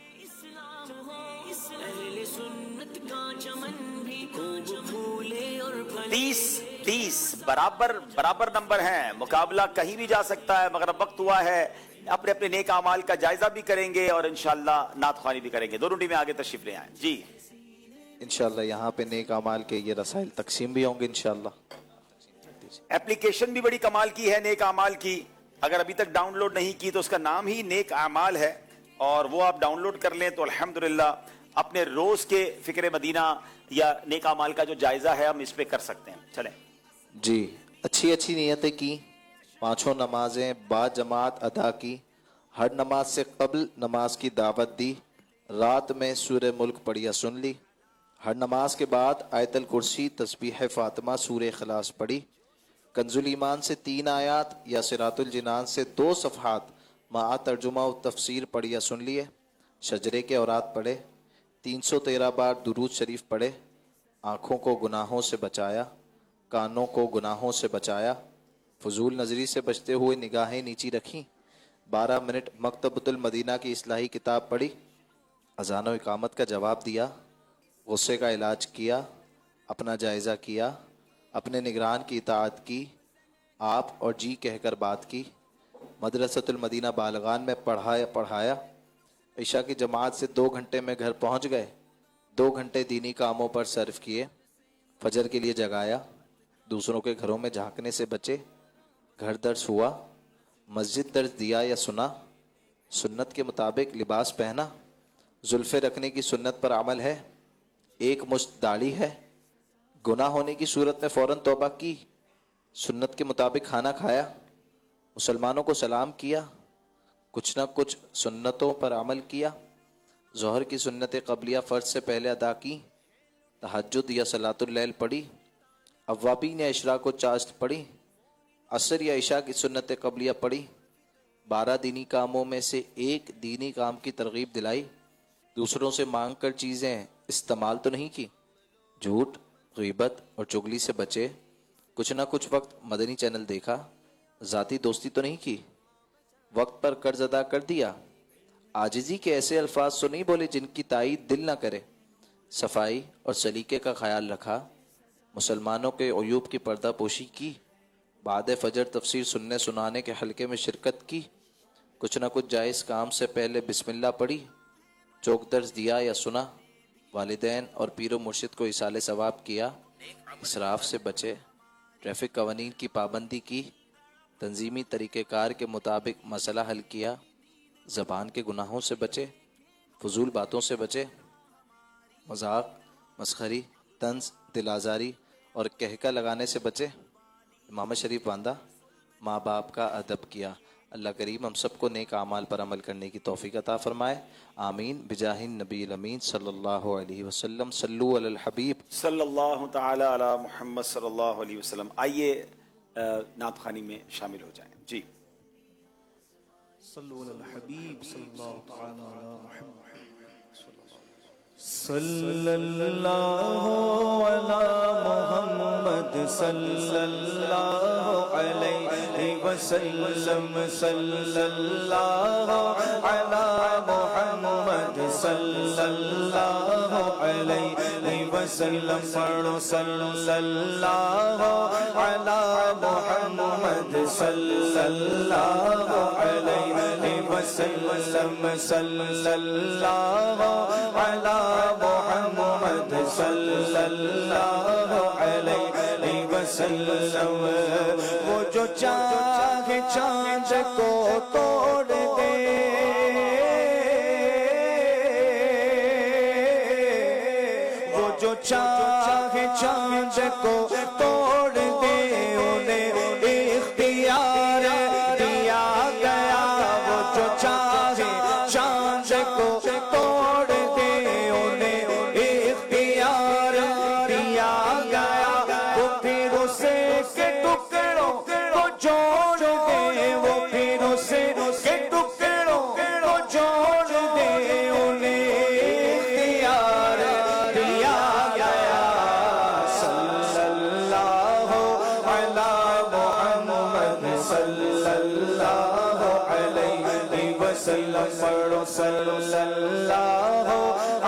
30 برابر نمبر ہیں. مقابلہ کہیں بھی جا سکتا ہے, مگر اب وقت ہوا ہے اپنے اپنے نیک اعمال کا جائزہ بھی کریں گے اور انشاءاللہ نعت خوانی بھی کریں گے. دونوں ٹیمیں آگے تشریف لے آئیں. جی انشاءاللہ یہاں پہ نیک اعمال کے یہ رسائل تقسیم بھی ہوں گے انشاءاللہ. اپلیکیشن بھی بڑی کمال کی ہے نیک اعمال کی. اگر ابھی تک ڈاؤن لوڈ نہیں کی تو اس کا نام ہی نیک اعمال ہے, اور وہ آپ ڈاؤن لوڈ کر لیں تو الحمدللہ اپنے روز کے فکر مدینہ یا نیک اعمال کا جو جائزہ ہے ہم اس پہ کر سکتے ہیں. چلیں جی, اچھی نیتیں کی, 5 نمازیں با جماعت ادا کی, ہر نماز سے قبل نماز کی دعوت دی, رات میں سورہ ملک پڑھیا سن لی, ہر نماز کے بعد آیت الکرسی تسبیح فاطمہ سورہ اخلاص پڑھی, کنز الایمان سے 3 آیات یا صراط الجنان سے 2 صفحات مع ترجمہ و تفسیر پڑھیا سن لیے, شجرے کے اورات پڑھے, 313 بار درود شریف پڑھے, آنکھوں کو گناہوں سے بچایا, کانوں کو گناہوں سے بچایا, فضول نظری سے بچتے ہوئے نگاہیں نیچی رکھیں, 12 منٹ مکتبۃ المدینہ کی اصلاحی کتاب پڑھی, اذان و اقامت کا جواب دیا, غصے کا علاج کیا, اپنا جائزہ کیا, اپنے نگران کی اطاعت کی, آپ اور جی کہہ کر بات کی, مدرسۃ المدینہ بالغان میں پڑھایا, عشاء کی جماعت سے 2 گھنٹے میں گھر پہنچ گئے, 2 گھنٹے دینی کاموں پر صرف کیے, فجر کے لیے جگایا, دوسروں کے گھروں میں جھانکنے سے بچے, گھر درس ہوا, مسجد درس دیا یا سنا, سنت کے مطابق لباس پہنا, زلفیں رکھنے کی سنت پر عمل ہے, 1 مشت داڑھی ہے, گناہ ہونے کی صورت میں فوراً توبہ کی, سنت کے مطابق کھانا کھایا, مسلمانوں کو سلام کیا, کچھ نہ کچھ سنتوں پر عمل کیا, ظہر کی سنت قبلیہ فرض سے پہلے ادا کی, تہجد یا صلاۃ اللیل پڑھی, اوابین یا عشراء کو چاشت پڑھی, عصر یا عشاء کی سنت قبلیہ پڑھی, 12 دینی کاموں میں سے 1 دینی کام کی ترغیب دلائی, دوسروں سے مانگ کر چیزیں استعمال تو نہیں کی, جھوٹ, غیبت اور چغلی سے بچے, کچھ نہ کچھ وقت مدنی چینل دیکھا, ذاتی دوستی تو نہیں کی, وقت پر قرض ادا کر دیا, عاجزی کے ایسے الفاظ تو نہیں بولے جن کی تائید دل نہ کرے, صفائی اور سلیقے کا خیال رکھا, مسلمانوں کے عیوب کی پردہ پوشی کی, بعد فجر تفسیر سننے سنانے کے حلقے میں شرکت کی, کچھ نہ کچھ جائز کام سے پہلے بسم اللہ پڑھی, چوک درس دیا یا سنا, والدین اور پیر و مرشد کو ایصال ثواب کیا, اسراف سے بچے, ٹریفک قوانین کی پابندی کی, تنظیمی طریقہ کار کے مطابق مسئلہ حل کیا, زبان کے گناہوں سے بچے, فضول باتوں سے بچے, مذاق, مسخری, طنز, دل آزاری اور کہکا لگانے سے بچے, امام شریف باندھا, ماں باپ کا ادب کیا. اللہ کریم ہم سب کو نیک اعمال پر عمل کرنے کی توفیق عطا فرمائے, آمین بجاہ النبی الامین صلی اللہ علیہ وسلم. صلو علی الحبیب صلی اللہ تعالی علی محمد صلی اللہ علیہ وسلم. آئیے نعت خوانی میں شامل ہو جائیں. جی صلو علی الحبیب صلی اللہ تعالی علی محمد. صلی اللہ علی محمد صلی اللہ علیہ وسلم صلی اللہ علی محمد صلی اللہ علیہ وسلم پڑھو صلی اللہ علی محمد صلی اللہ علیہ وسلم صلی اللہ علی محمد صلی اللہ علیہ وسلم. وہ جو چاہے چاند کو توڑ دے، وہ جو چاہے چاند کو توڑ دے، انہیں اختیار دیا گیا. وہ جو چاہے چاند کو توڑ دے، انہیں اختیار دیا گیا. وہ پھر اسے کے ٹکڑوں کو جوڑ دے، وہ پھر اسے کے ٹکڑوں کو جوڑ دے، انہیں اختیار دیا گیا. صلی اللہ علی محمد صلی اللہ علیہ وسلم پڑھو صلی اللہ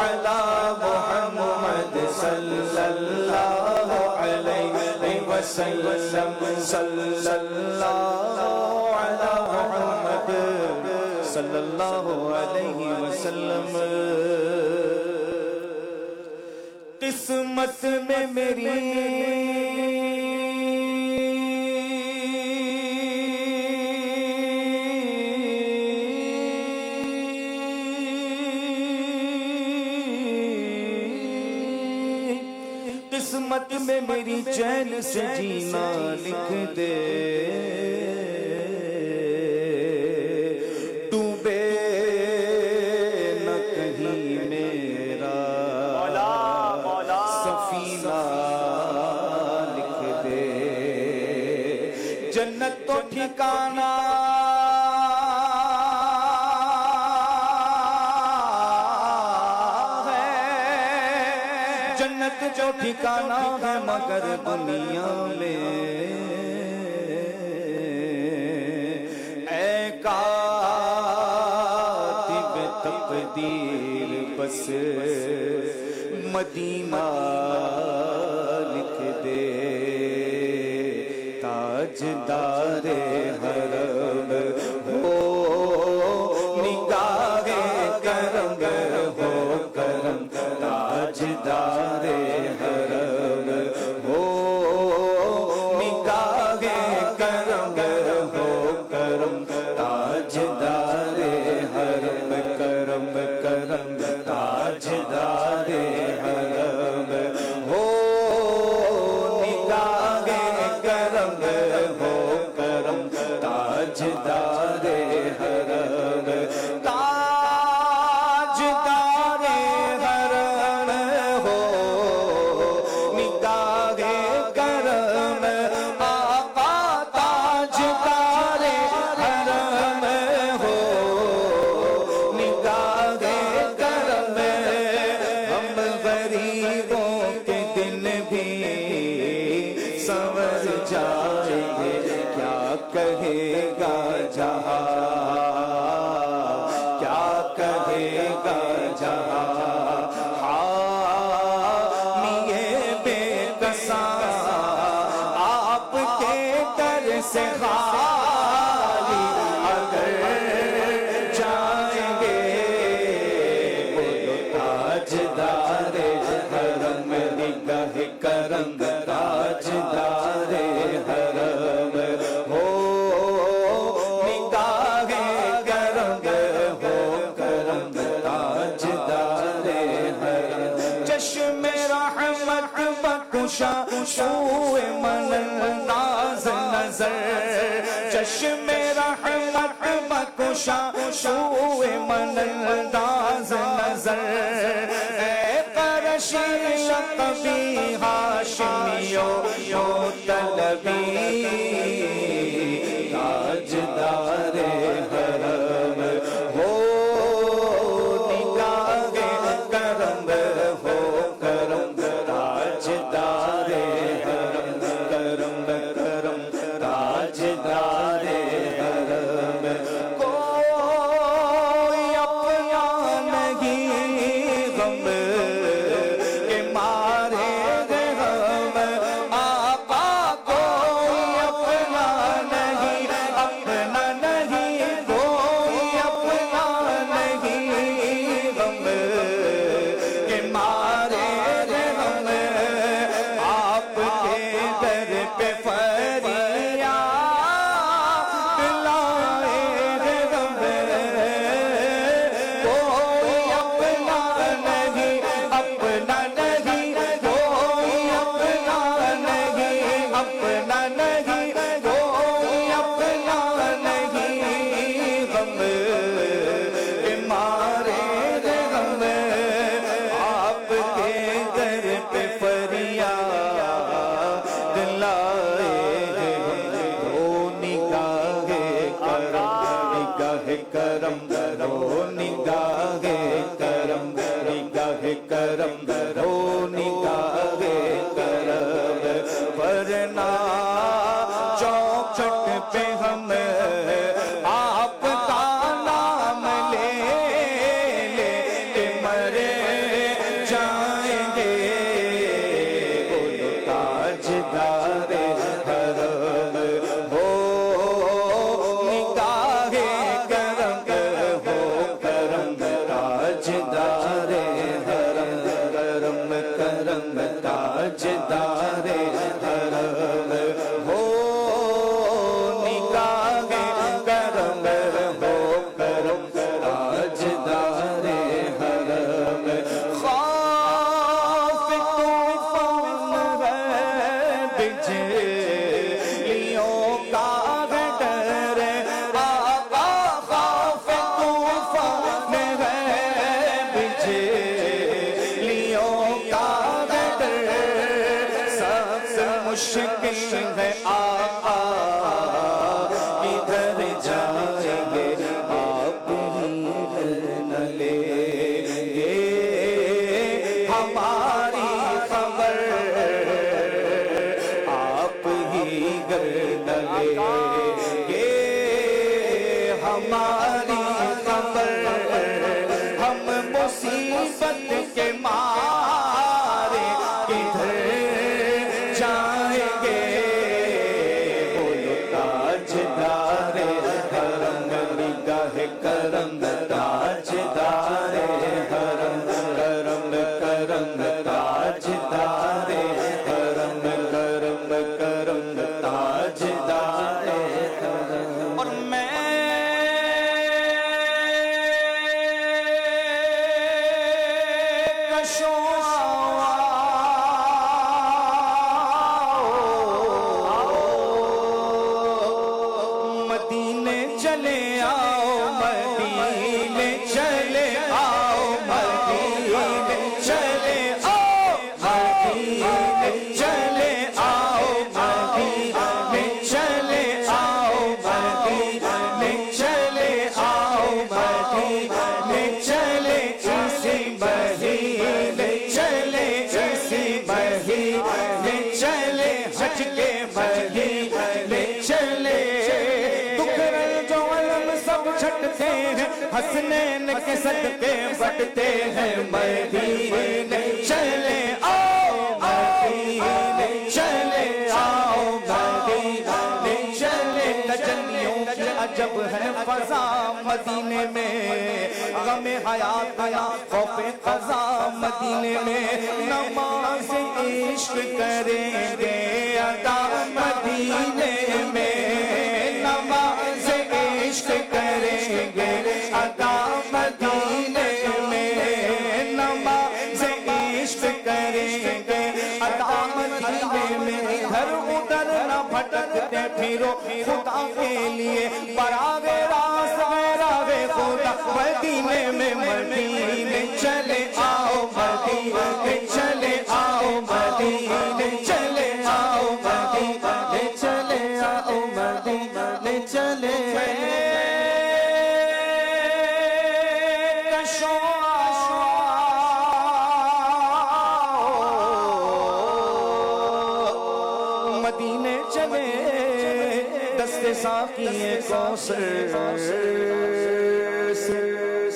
علی محمد صلی اللہ علیہ وسلم صلی اللہ علی محمد صلی اللہ علیہ وسلم. قسمت میں قسمت میں میری چین سے جینا لکھ دے. ڈوبے نہ کہیں میرا سفینہ لکھ دے. جنت تو ٹھکانہ جو ٹھکانہ ہے مگر دنیا میں اے کاتب تقدیر بس مدینہ لکھ دے. تاجدار حرم ہو نگاہ کرم ہو کرم. تاجدار حرم ہو نگاہ کرم ہو کرم. تاجدار حرم کرم کرم. تاجدار حرم ہو نگاہ کرم ہو کرم. تاجدار حرم تاجدار حرم ہو نگاہ کرم. آقا تاجدار حرم ہو نگاہ کرم. ہم غریبوں کے دن بھی سنور جائیں گے، کیا کہے گا جہاں، کیا کہے گا جہاں. حامیے بے کساں آپ کے در سے خالی اگر جائیں گے. بولو تاجدار حرم نگاہ کرم. تاجدار حرم ہو نگاہ کرم ہو کرم. تاجدار حرم چشم رحمت بخشا سوئے من انداز نظر. چشم رحمت بخشا سوئے من انداز نظر. اے قرشی کبھی ہاشمیو یو طلبی. تاجدار حرم ہو نگاہ کرم لگے یہ ہماری خبر ہم مصیبت کے مارے کدھر جائیں گے بولو تاجدار حرم نگاہ کرم تاجدار حرم کرم کرم تاجدار حرم کرم کرم تاجدار حرم اور میں مدینے چلے آؤ مدینے چلے آؤ مدینے چلے آؤ مدینے چلے آؤ مدینے چلے آؤ مدینے چلے آؤ مدینے چلے اسی مہینے چلے اسی مہینے چلے حج کے مہینے چلے چھٹتے ہیں حسنین کے صدقے بڑھتے ہیں مدینے چلے آؤ مدینے چلے آؤ مدینے چلے تجلیوں کی عجب ہے فضا مدینے میں غم حیات نیا خوف قضا مدینے میں نماز عشق کریں گے ادا مدینے میں نماز عشق کریں گے ادا مدینے میں نماز عشق کریں گے ادا مدینے میں ادھر ادھر نہ بھٹکتے پھرو خدا کے لیے براہ راست راہ خدا مدینے میں مدینے چلے آؤ مدینے چلے آؤ مدینے چلے آؤ مدینے چلے آؤ مدینے چلے مدینے چلے دستے ساقی کوثر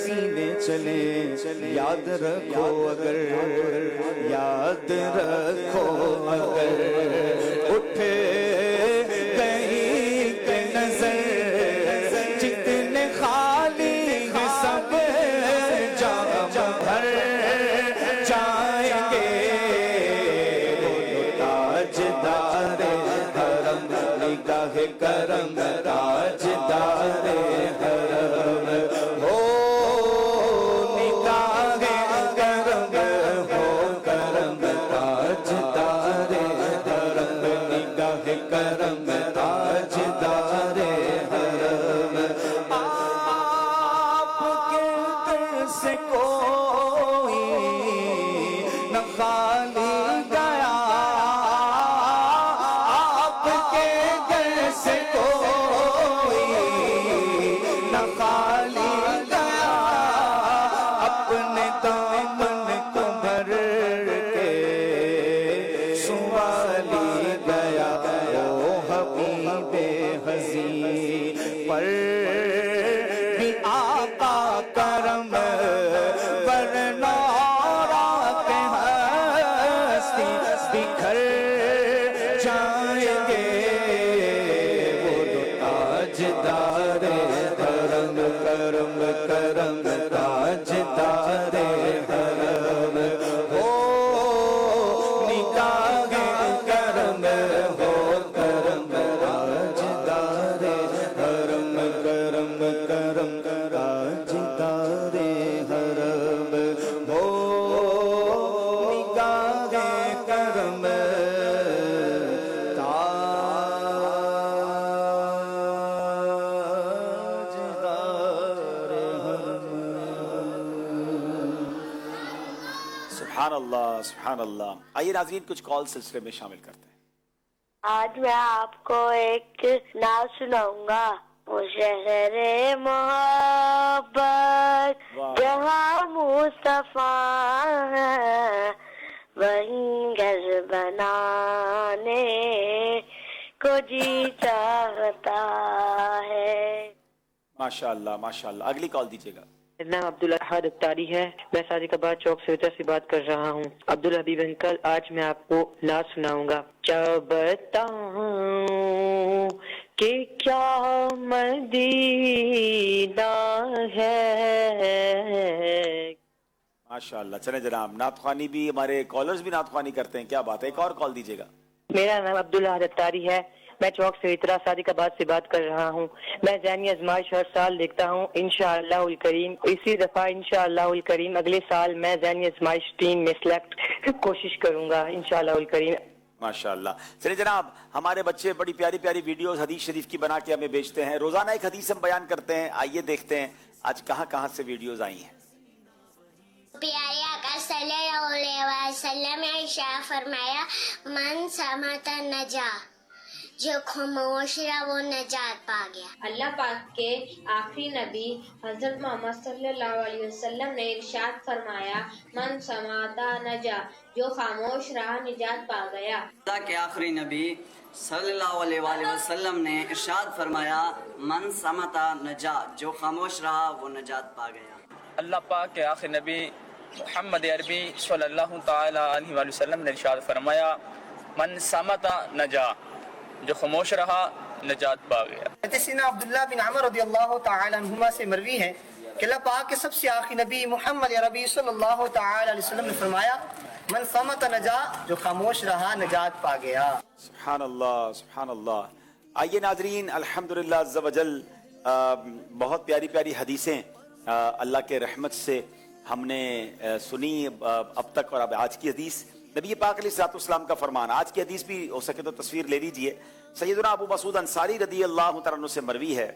سینے چلے یاد رکھو اگر یاد رکھو اگر اٹھے گئی کہ نظر جتنے خالی ہیں سب جام بھر جائیں گے بولو تاجدار حرم نگاہ کرم تاجدار حرم ہو نگاہ کرم ہو کرم تاجدار حرم نگاہ کرم تاجدار حرم آپ کے در سے کوئی نہ خالی گیا آپ کے در سے کوئی نہ خالی گیا اپنے دامن کو بھر کے سنوالی گیا او حبیب حزین پر بھی آقا کرم ورنہ راک ہستی بکھر جائیں گے بولو تاجدار حرم کرم کرم تاجدار حرم ہو نگاہ کرم ہو کرم تاجدار حرم کرم کرم تاجدار حرم ہو نگاہ کرم سبحان اللہ سبحان اللہ. آئیے ناظرین کچھ کال سلسلے میں شامل کرتے ہیں. آج میں آپ کو ایک نعت سناؤں گا. وہ شہر محبت جہاں مصطفیٰ ہے وہیں گھر بنانے को जी चाहता है। माशाअल्लाह माशाअल्लाह। अगली कॉल दीजिएगा। मेरा नाम अब्दुल अहद अत्तारी है, मैं सादिकाबाद चौक से बात कर रहा हूँ। अब्दुल हबीब अंकल, आज मैं आपको नात सुनाऊंगा। क्या बताऊं कि क्या मदीना है। माशाअल्लाह। चले जनाब, नातख्वानी भी हमारे कॉलर्स भी नातख्वानी करते हैं, क्या बात है। एक और कॉल दीजिएगा। मेरा नाम अब्दुल अहद अत्तारी है, मैं चौक से सादिकाबाद से बात कर रहा हूँ। मैं ज़ैनी आज़माइश हर साल देखता हूँ इंशाअल्लाहुल करीम। इसी दफा इंशाअल्लाहुल करीम अगले साल मैं ज़ैनी आज़माइश टीम में सिलेक्ट कोशिश करूंगा इंशाअल्लाहुल करीम। माशाअल्लाह। चलिए जनाब, हमारे बच्चे बड़ी प्यारी प्यारी वीडियोस हदीस शरीफ की बना के हमें भेजते हैं। रोजाना एक हदीस हम बयान करते हैं। आइए देखते हैं आज कहाँ कहाँ से वीडियोस आई हैं। प्यारे आका सल्लल्लाहु अलैहि वसल्लम ने इरशाद फरमाया, मन समता नजा, जो खामोश रहा वो नजात पा गया। अल्लाह पाक के आखिरी नबी हजरत मोहम्मद सल्लल्लाहु अलैहि वसल्लम ने इरशाद फरमाया, मन समाता नजा, जो खामोश रहा निजात पा गया। अल्लाह के आखिरी नबी सल्लल्लाहु अलैहि वसल्लम ने इरशाद फरमाया, मन समता नजा, जो खामोश रहा वो नजात पा गया। अल्लाह पाक के आखिरी नबी मोहम्मद अरबी सल्लल्लाहु तआला अलैहि वसल्लम ने इरशाद फरमाया, मन समता नजा, जो खामोश रहा नजात पा गया। सैयदना अब्दुल्लाह बिन अमर रदियल्लाहु तआला अन्हुमा से मरवी है कि अल्लाह पाक के सबसे आखिरी नबी मोहम्मद अरबी सल्लल्लाहु तआला अलैहि वसल्लम ने फरमाया, मन समत नजा, जो खामोश रहा नजात पा गया। सुभान अल्लाह सुभान अल्लाह। आइए नाजरीन, अल्हम्दुलिल्लाह अज़्ज़ा वजल बहुत प्यारी प्यारी हदीसें अल्लाह के रहमत से हमने सुनी अब तक। और अब आज की हदीस नबी पाक अलैहिस्सलाम का फरमान। आज की हदीस भी हो सके तो तस्वीर ले लीजिए। सैयदना अबू मसूद अंसारी रदियल्लाहु तआला अन्हु से मरवी है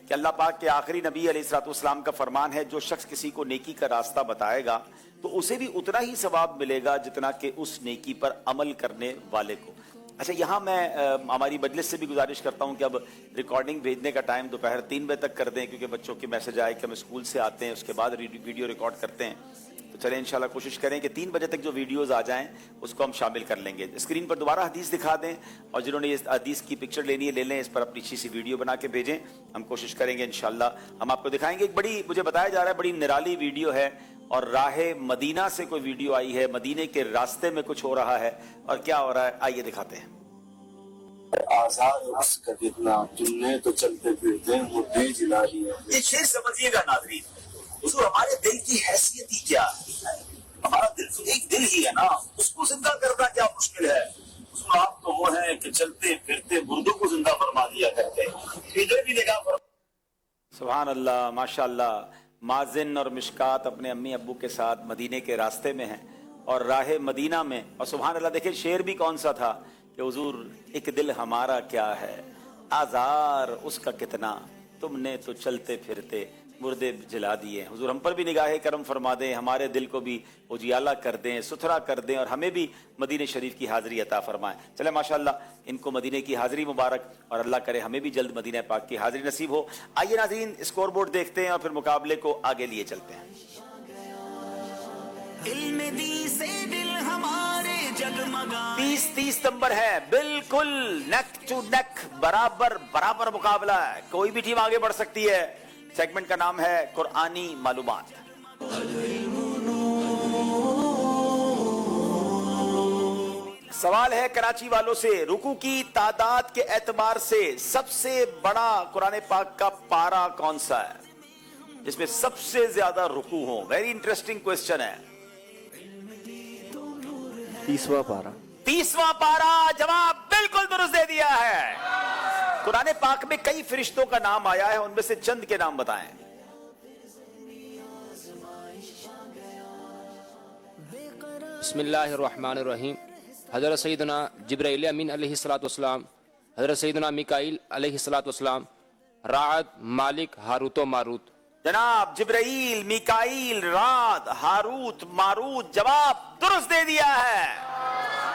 कि अल्लाह पाक के आखिरी नबी अलैहिस्सलाम का फरमान है, जो शख्स किसी को नेकी का रास्ता बताएगा तो उसे भी उतना ही सवाब मिलेगा जितना कि उस नेकी पर अमल करने वाले को। अच्छा, यहाँ मैं हमारी मजलिस से भी गुजारिश करता हूँ कि अब रिकॉर्डिंग भेजने का टाइम दोपहर 3 बजे तक कर दें, क्योंकि बच्चों के मैसेज आए कि हम स्कूल से आते हैं उसके बाद वीडियो रिकॉर्ड करते हैं। तो चलें इंशाल्लाह कोशिश करें कि 3 बजे तक जो वीडियोस आ जाएं उसको हम शामिल कर लेंगे। स्क्रीन पर दोबारा हदीस दिखा दें और जिन्होंने इस हदीस की पिक्चर लेनी है ले लें। इस पर अपनी अच्छी सी वीडियो बना के भेजें, हम कोशिश करेंगे इंशाल्लाह हम आपको दिखाएंगे। एक बड़ी, मुझे बताया जा रहा है बड़ी निराली वीडियो है और राहे मदीना से कोई वीडियो आई है। मदीने के रास्ते में कुछ हो रहा है और क्या हो रहा है, आइए दिखाते हैं। आजाद उसका कितना तुमने तो चलते फिरते मुद्दे जिला दिए। ये शेर समझिएगा नाज़रीन, हुज़ूर हमारे दिल की हैसियत ही क्या है। हमारा दिल तो एक दिल ही है ना, उसको जिंदा करना क्या मुश्किल है। हुज़ूर आप तो वो हैं कि चलते फिरते मुर्दों को जिंदा फरमा दिया करते। इधर भी निगाह फरमा। सुभान अल्लाह माशाअल्लाह। माजिन और मिशकात अपने अम्मी अब्बू के साथ मदीने के रास्ते में हैं और राहे मदीना में। और सुभान अल्लाह, देखिए शेर भी कौन सा था कि हुजूर एक दिल हमारा क्या है, आजार उसका कितना, तुमने तो चलते फिरते मुर्दे जला दिए। हुजूर हम पर भी निगाहे करम फरमा दें, हमारे दिल को भी उजियाला कर दें, सुथरा कर दें और हमें भी मदीने शरीफ की हाज़िरी अता फरमाएं। चले माशाअल्लाह, इनको मदीने की हाज़िरी मुबारक और अल्लाह करे हमें भी जल्द मदीना पाक की हाज़िरी नसीब हो। आइए नाज़रीन, स्कोर बोर्ड देखते हैं और फिर मुकाबले को आगे लिए चलते हैं। 30 नंबर है, बिल्कुल नेक टू नेक, बराबर मुकाबला है। कोई भी टीम आगे बढ़ सकती है। सेगमेंट का नाम है कुरानी मालूमात। सवाल है कराची वालों से, रुकू की तादाद के एतबार से सबसे बड़ा कुरान पाक का पारा कौन सा है, जिसमें सबसे ज्यादा रुकू हो? वेरी इंटरेस्टिंग क्वेश्चन है। 30वां पारा। 30वां पारा, जवाब बिल्कुल दुरुस्त दे दिया है। कुरान पाक में कई फरिश्तों का नाम आया है, उनमें से चंद के नाम बताएं। बिस्मिल्लाहिर्रहमानिर्रहीम। हज़रत सैयदना जिब्राइल अमीन अलैहिस्सलाम, हज़रत सैयदना मिकाईल अलैहिस्सलाम, राअद, मालिक, हारूत व मारूत। जनाब जिब्राइल, मिकाईल, राद, हारूत, मारूत, जवाब दुरुस्त दे दिया है।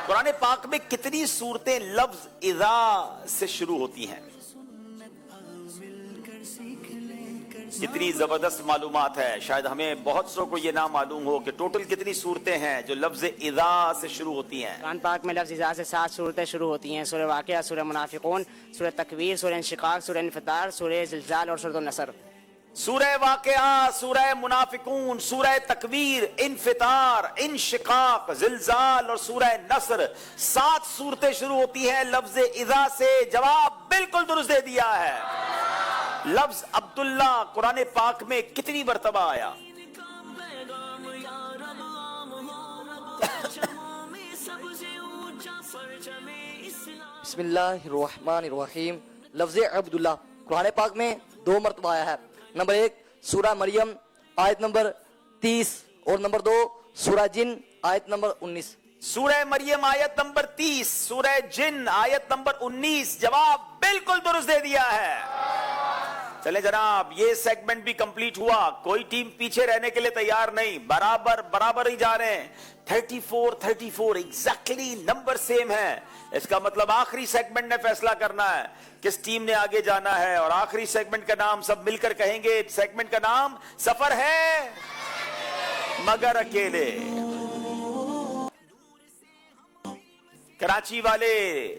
कुरान पाक में कितनी सूरतें लफ्ज इज़ा से शुरू होती हैं? कितनी जबरदस्त मालूमात है। शायद हमें बहुत सौ को ये ना मालूम हो कि टोटल कितनी सूरतें हैं जो लफ्ज इज़ा से शुरू होती हैं। कुरान पाक में लफ्ज़ इज़ा से 7 सूरतें शुरू होती हैं। सूरह वाक़िया, सूरह मुनाफिकून, सूरह तकवीर, सूरह इंशिकाक, सूरह इन्फितार, सूरह ज़िलज़ाल और सूरह नसर। सूरह वाक़िया, सूरह मुनाफिकून, सूरह तकवीर, इन्फितार, इंशिकाक, ज़िलज़ाल और सूरह नसर, 7 सूरतें शुरू होती हैं लफ्ज इज़ा से। जवाब बिल्कुल दुरुस्त दे दिया है। लफ्ज अब्दुल्ला कुरान पाक में कितनी मर्तबा आया? बिस्मिल्लाहिर्रहमानिर्रहीम। लफ्ज़ अब्दुल्ला कुरान पाक में 2 मरतबा आया है। नंबर 1 सूरह मरियम आयत नंबर 30 और नंबर 2 सूरह जिन आयत नंबर 19। सूरह मरियम आयत नंबर 30, सूरह जिन आयत नंबर 19। जवाब बिल्कुल दुरुस्त दे दिया है। चले जनाब, ये सेगमेंट भी कंप्लीट हुआ। कोई टीम पीछे रहने के लिए तैयार नहीं, बराबर ही जा रहे हैं। 34 एग्जैक्टली नंबर सेम है। इसका मतलब आखिरी सेगमेंट ने फैसला करना है किस टीम ने आगे जाना है, और आखिरी सेगमेंट का नाम सब मिलकर कहेंगे। सेगमेंट का नाम सफर है मगर अकेले। कराची वाले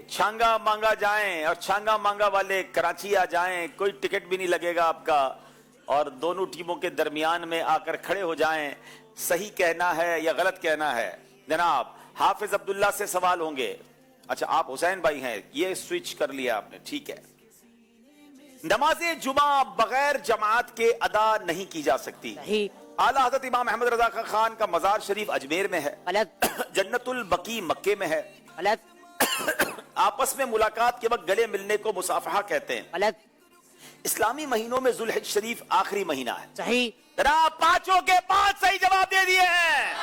छांगा मांगा जाएं और छांगा मांगा वाले कराची आ जाएं, कोई टिकट भी नहीं लगेगा आपका, और दोनों टीमों के दरमियान में आकर खड़े हो जाएं। सही कहना है या गलत कहना है? जनाब हाफिज अब्दुल्ला से सवाल होंगे। अच्छा, आप हुसैन भाई हैं, ये स्विच कर लिया आपने, ठीक है। नमाज़े जुमा बगैर जमात के अदा नहीं की जा सकती। आला हज़रत इमाम अहमद रजा खान का मजार शरीफ अजमेर में है, जन्नतुल बकी मक्के में है। आपस में मुलाकात के वक्त गले मिलने को मुसाफहा कहते हैं। इस्लामी महीनों में जुल्हिज शरीफ आखिरी महीना है। सही। जनाब 5 के 5 सही जवाब दे दिए हैं।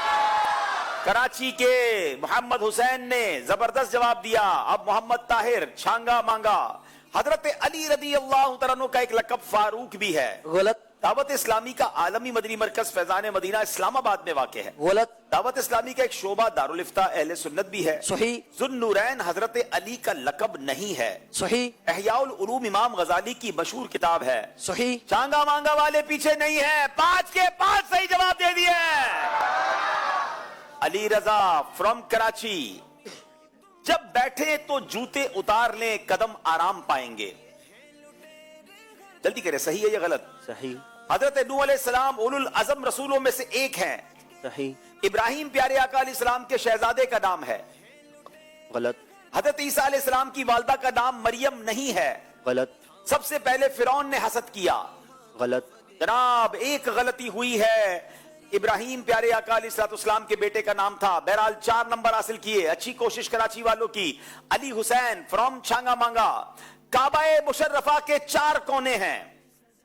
कराची के मोहम्मद हुसैन ने जबरदस्त जवाब दिया। अब मोहम्मद ताहिर छांगा मांगा। हजरत अली रदी अल्लाह तआला अन्हु का एक लक़ब फारूक भी है। गलत। दावत इस्लामी का आलमी मदनी मरकज फैजान मदीना इस्लामाबाद में वाक़ है। गलत। दावत इस्लामी का एक शोबा दारुल इफ्ता अहले सुन्नत भी है। सही। ज़ुन्नूरैन हजरत अली का लक़ब नहीं है। सही। इहयाउल उलूम इमाम गजाली की मशहूर किताब है। सही। चांगा मांगा वाले पीछे नहीं है। 5 के 5 सही जवाब दे दिए। अली रजा फ्रॉम कराची, जब बैठे तो जूते उतार लें, कदम आराम पाएंगे। जल्दी करें, सही है या गलत? सही। हजरत नूह अलैहिस्सलाम उलुल अज़म रसूलों में से एक हैं। सही। इब्राहिम प्यारे आका अलैहिस्सलाम के शहजादे का नाम है। गलत। हजरत ईसा अलैहिस्सलाम की वालदा का नाम मरियम नहीं है। गलत। सबसे पहले फिरौन ने हसद किया। गलत। जनाब एक गलती हुई है। इब्राहिम प्यारे आका अलैहिस्सलाम के बेटे का नाम था। बहरहाल 4 नंबर हासिल किए। अच्छी कोशिश कराची वालों की। अली हुसैन फ्रॉम छांगा मांगा। काबाए मुशर्रफा के 4 कोने हैं।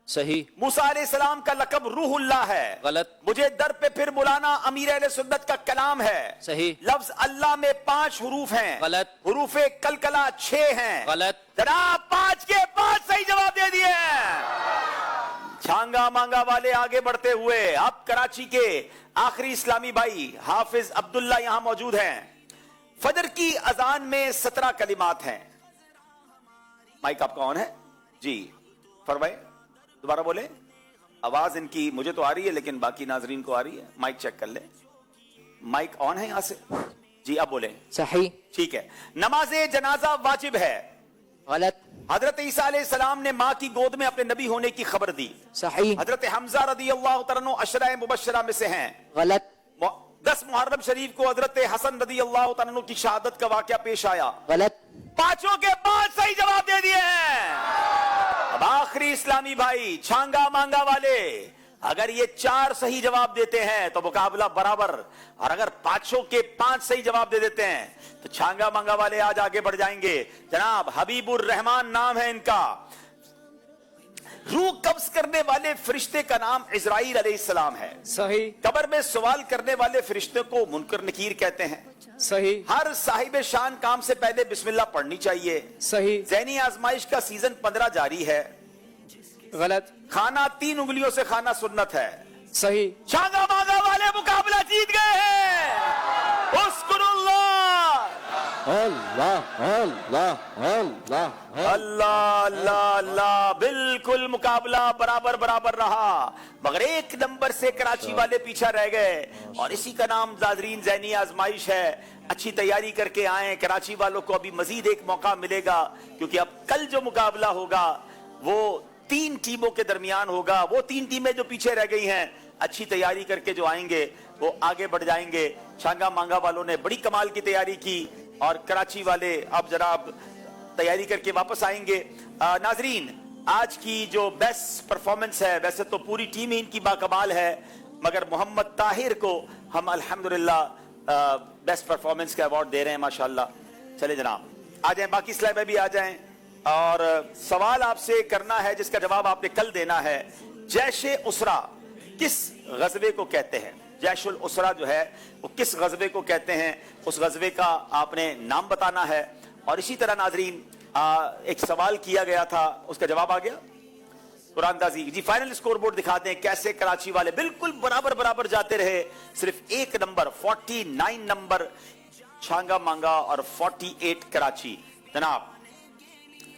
सही। मूसा अलैहिस्सलाम का लक़ब रूहुल्लाह है। गलत। मुझे दर पे फिर बुलाना अमीर अहले सुन्नत का कलाम है। सही। लफ्ज अल्लाह में 5 हुरूफ हैं। गलत। हुरूफे कलकला 6 हैं। गलत। जनाब 5 के 5 सही जवाब दे दिए। छांगा मांगा वाले आगे बढ़ते हुए अब कराची के आखिरी इस्लामी भाई हाफिज अब्दुल्ला यहां मौजूद हैं। फजर की अजान में 17 कलिमात हैं। माइक आपका ऑन है जी, फरमाए, दोबारा बोले। आवाज इनकी मुझे तो आ रही है लेकिन बाकी नाजरीन को आ रही है। माइक चेक कर ले। माइक ऑन है यहां से जी, अब बोले। सही। ठीक है। नमाजे जनाजा वाजिब है। गलत। हजरत ईसा अलैहिस्सलाम ने माँ की गोद में अपने नबी होने की खबर दी। सही। हजरत हमजा रदी अल्लाह तआला अन्हु अशरा मुबश्शरा में से हैं। गलत। 10 मुहर्रम शरीफ को हजरत हसन रदी अल्लाह तआला अन्हु की शहादत का वाकया पेश आया। गलत। 5 के 5 सही जवाब दे दिए हैं। अब आखिरी इस्लामी भाई छांगा मांगा वाले, अगर ये 4 सही जवाब देते हैं तो मुकाबला बराबर, और अगर 5 के 5 सही जवाब दे देते हैं तो छांगा मांगा वाले आज आगे बढ़ जाएंगे। जनाब हबीबुर रहमान नाम है इनका। रूह कब्ज करने वाले फरिश्ते का नाम इजराइल अलैहिस्सलाम है। सही। कब्र में सवाल करने वाले फरिश्ते को मुनकर नकीर कहते हैं। सही। हर साहिब शान काम से पहले बिस्मिल्लाह पढ़नी चाहिए। सही। ज़हनी आजमाइश का सीजन 15 जारी है। गलत। खाना 3 उंगलियों से खाना सुन्नत है। सही। छांगा मांगा वाले मुकाबला जीत गए हैं। उस्कुरुल्लाह अल्लाह अल्लाह अल्लाह अल्लाह अल्लाह अल्लाह। बिल्कुल मुकाबला बराबर बराबर रहा, मगर एक नंबर से कराची वाले पीछा रह गए, और इसी का नाम नाज़रीन ज़हनी आजमाइश है। अच्छी तैयारी करके आए, कराची वालों को अभी मजीद एक मौका मिलेगा, क्योंकि अब कल जो मुकाबला होगा वो 3 टीमों के दरमियान होगा। वो 3 टीमें जो पीछे रह गई हैं, अच्छी तैयारी करके जो आएंगे वो आगे बढ़ जाएंगे। छांगा मांगा वालों ने बड़ी कमाल की तैयारी की, और कराची वाले अब जरा तैयारी करके वापस आएंगे। नाजरीन, आज की जो बेस्ट परफॉर्मेंस है, वैसे तो पूरी टीम ही इनकी बाकमाल है, मगर मोहम्मद ताहिर को हम अल्हम्दुलिल्लाह बेस्ट परफॉर्मेंस का अवार्ड दे रहे हैं माशाल्लाह। चले जनाब, आ जाएं, बाकी स्लाइड में भी आ जाएं, और सवाल आपसे करना है जिसका जवाब आपने कल देना है। जैशे उसरा किस गजबे को कहते हैं? जैशुल उसरा जो है वो किस गजबे को कहते हैं, उस गजबे का आपने नाम बताना है। और इसी तरह नाजरीन एक सवाल किया गया था, उसका जवाब आ गया कुरानदाजी जी। फाइनल स्कोर बोर्ड दिखाते हैं कैसे कराची वाले बिल्कुल बराबर बराबर जाते रहे। सिर्फ एक नंबर 49 नंबर छांगा मांगा और 48 कराची। जनाब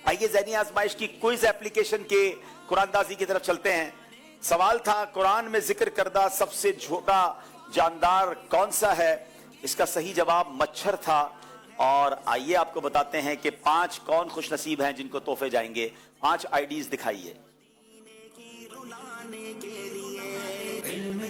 आइए ज़हनी आजमाइश की क्विज एप्लीकेशन के कुरानदाजी की तरफ चलते हैं। सवाल था, कुरान में जिक्र करदा सबसे छोटा जानदार कौन सा है? इसका सही जवाब मच्छर था। और आइए आपको बताते हैं कि 5 कौन खुश नसीब हैं जिनको तोहफे जाएंगे। 5 आईडीज दिखाइए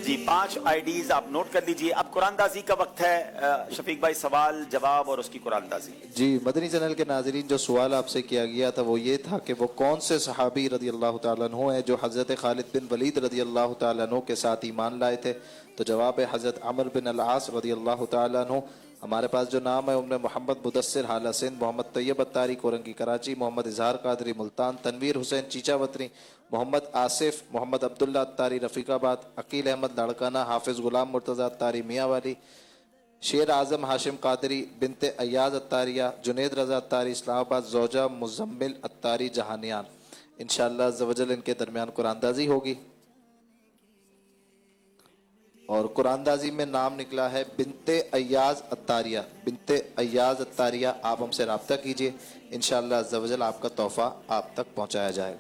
जी, 5 आईडीज आप नोट कर लीजिए। अब कुरानदाजी का वक्त है। शफीक भाई, सवाल जवाब और उसकी कुरानदाजी। जी, मदनी चैनल के नाजरीन, जो सवाल आपसे किया गया था वो ये था कि वो कौन से सहाबी रदी अल्लाह तआला अन्हु हैं जो हज़रत खालिद बिन वलीद रदी अल्लाह तआला अन्हु के साथ ईमान लाए थे? तो जवाब है हज़रत अमर बिन अल-आस रदी अल्लाह तआला अन्हु। हमारे पास जो नाम है उनमें मोहम्मद मुदस्सिर हाला सिंध, मोहम्मद तैयब अत्तारी कोरंगी कराची, मोहम्मद इजहार कादरी मुल्तान, तनवीर हुसैन चीचावतरी, मोहम्मद आसिफ, मोहम्मद अब्दुल्ला अत्तारी रफ़ीकाबाद, अकील अहमद लाड़काना, हाफिज़ गुलाम मुर्तज़ा अत्तारी मियाँवाली, शेर आज़म हाशिम कादरी, बिनते अय्याज़ अत्तारिया, जुनेद रज़ा अत्तारी इस्लामाबाद, ज़ौजा मुज़म्मिल अत्तारी जहानियान। इंशाअल्लाह अज़्ज़ व जल इनके दरमियान कुरानदाजी होगी। और कुरानदाजी में नाम निकला है बिनते अय्याज़ अत्तारिया। बिनते अय्याज़ अत्तारिया, आप हमसे रब्ता कीजिए, इंशाअल्लाह अज़्ज़ व जल आपका तोहफा आप तक पहुँचाया जाएगा।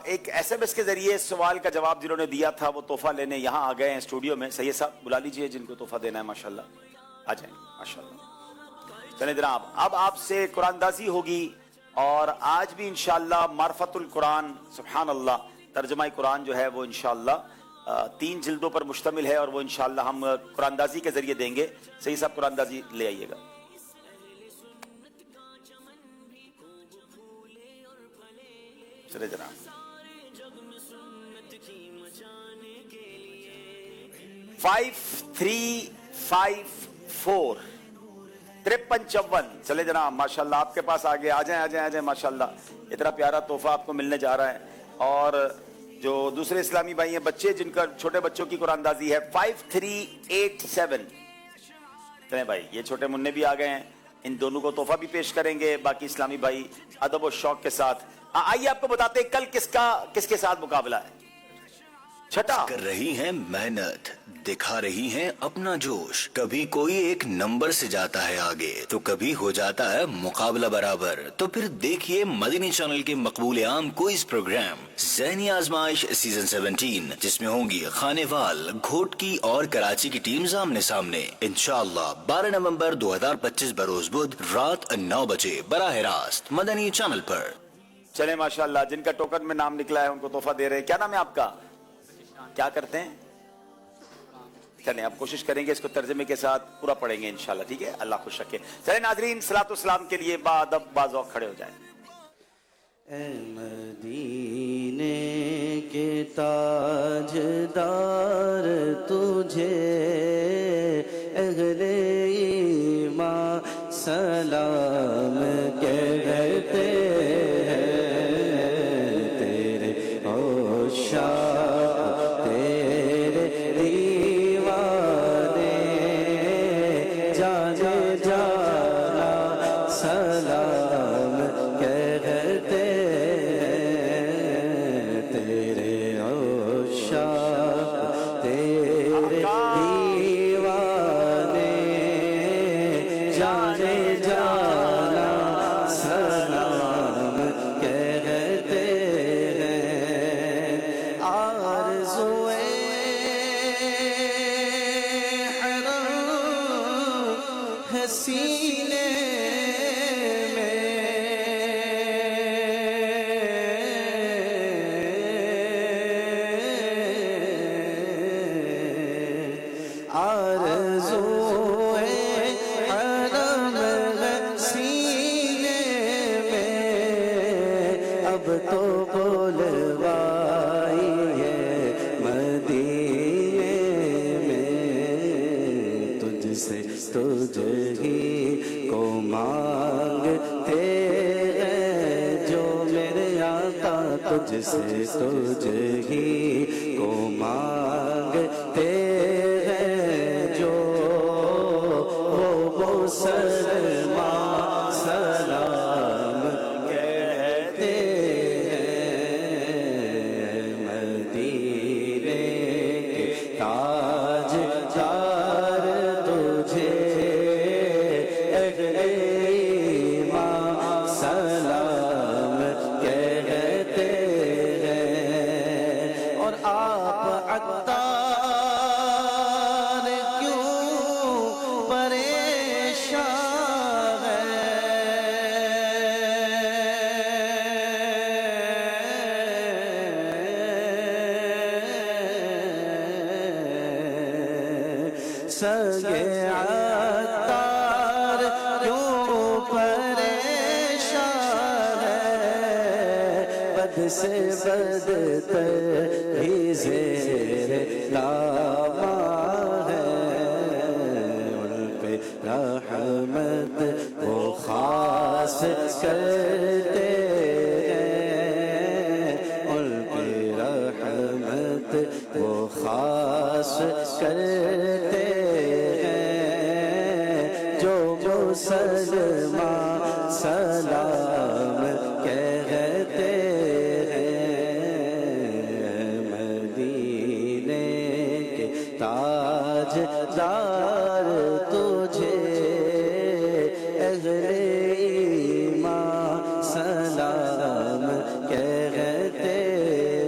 एक SMS के जरिए सवाल का जवाब जिन्होंने दिया था वो तोहफा लेने यहाँ आ गए हैं स्टूडियो में। सैयद साहब बुला लीजिए जिनको तोहफा देना है, माशाल्लाह आ जाएं माशाल्लाह। चले जनाब, अब आपसे कुरानदाजी होगी, और आज भी इंशाअल्लाह मार्फतुल कुरान, सुभान अल्लाह, तर्जुमा कुरान जो है वो इंशाअल्लाह 3 जिल्दों पर मुश्तमिल है, और वो इंशाअल्लाह हम कुरानदाजी के जरिए देंगे। सही साहब कुरानदाजी ले आइएगा। चले जनाब, 5354 5354। चले जनाब, माशाल्लाह आपके पास आ गए। आ जाएं आ जाएं आ जाएं, माशाल्लाह इतना प्यारा तोहफा आपको मिलने जा रहा है। और जो दूसरे इस्लामी भाई हैं, बच्चे जिनका छोटे बच्चों की कुरानदाजी है 5387। चले भाई, ये छोटे मुन्ने भी आ गए हैं, इन दोनों को तोहफा भी पेश करेंगे। बाकी इस्लामी भाई अदब और शौक के साथ। आइए आपको बताते हैं कल किसके साथ मुकाबला है। छठा कर रही हैं मेहनत, दिखा रही हैं अपना जोश। कभी कोई एक नंबर से जाता है आगे, तो कभी हो जाता है मुकाबला बराबर। तो फिर देखिए मदनी चैनल के मकबूल आम क्विज प्रोग्राम ज़हनी आजमाइश सीजन 17, जिसमें होंगी खानेवाल, घोटकी और कराची की टीम आमने सामने। इंशाअल्लाह 12 नवंबर 2025 बरोज बुध रात 9 बजे बराह रास्त मदनी चैनल पर। चले माशाल्लाह, जिनका टोकन में नाम निकला है उनको तोहफा दे रहे हैं। क्या नाम है आपका, क्या करते हैं? चलें आप कोशिश करेंगे इसको तर्जमे के साथ पूरा पढ़ेंगे इंशाल्लाह, ठीक है? अल्लाह खुश रखे। चलें नाजरीन, सलातो सलाम के लिए बाअदब बाज़ौक़ खड़े हो जाएं। ऐ मदीने के ताजदार तुझे अहले ईमान सलाम कहते हैं, तेरे औशाक तेरे दीवाने जाने जाना सलाम कहते हैं, तेरे औशाक तेरे दीवाने जाने जाना تو بلوائی ہے مدینے میں، تجھ سے تجھ ہی کو مانگتے ہیں جو میرے آقا، تجھ سے تجھ ہی کو مانگتے ہیں جو وہ مسلمان سلام کہتے ہیں، مدینے کے تاج دار تجھے اہل ایمان سلام کہتے ہیں۔ اور آپ عطار کیوں پریشان سگے عطار کیوں پریشان ہے، بد سے بدتر ہی زیر لاما ہے، ان پہ رحمت وہ خاص کرتے ہیں، ان پہ رحمت وہ خاص کرتے ہیں، جو مسلمان سلام کہتے ہیں، مدینے کے تاج دار تجھے اہل ایمان سلام کہتے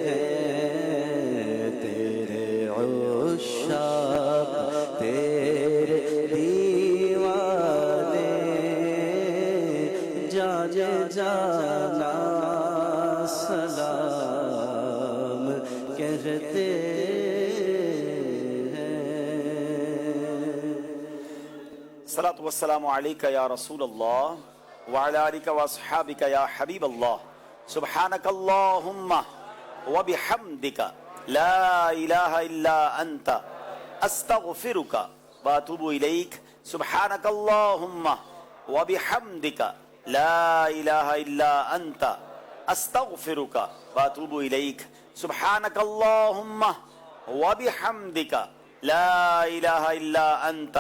ہیں، تیرے عشاق تیرے دیوانے جانے جانا سلام کہتے الصلاة والسلام عليك يا رسول الله وعلى آلك وأصحابك يا حبيب الله سبحانك اللهم وبحمدك لا إله إلا أنت أستغفرك وأتوب إليك سبحانك اللهم وبحمدك لا إله إلا أنت أستغفرك وأتوب إليك سبحانك اللهم وبحمدك لا إله إلا أنت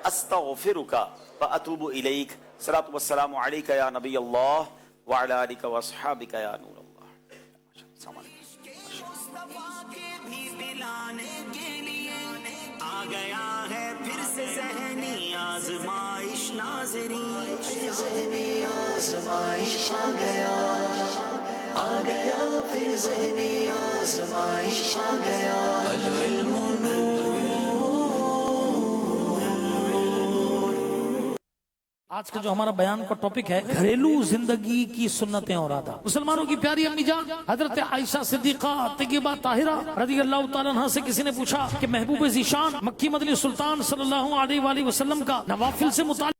أستغفرك وأتوب إليك الصلاة والسلام عليك يا نبي الله وعلى آلك وأصحابك يا نور الله السلام عليكم آ گیا ہے پھر سے ذہنی آزمائش ناظرین، ذہنی آزمائش آ گیا پھر ذہنی آزمائش آ گیا، العلم آج کا جو ہمارا بیان کا ٹاپک ہے گھریلو زندگی کی سنتیں اور آداب۔ مسلمانوں کی پیاری امی جان حضرت عائشہ صدیقہ طیبہ طاہرہ رضی اللہ تعالیٰ عنہ سے کسی نے پوچھا کہ محبوب ذیشان مکی مدنی سلطان صلی اللہ علیہ وآلہ وسلم کا نوافل سے متعلق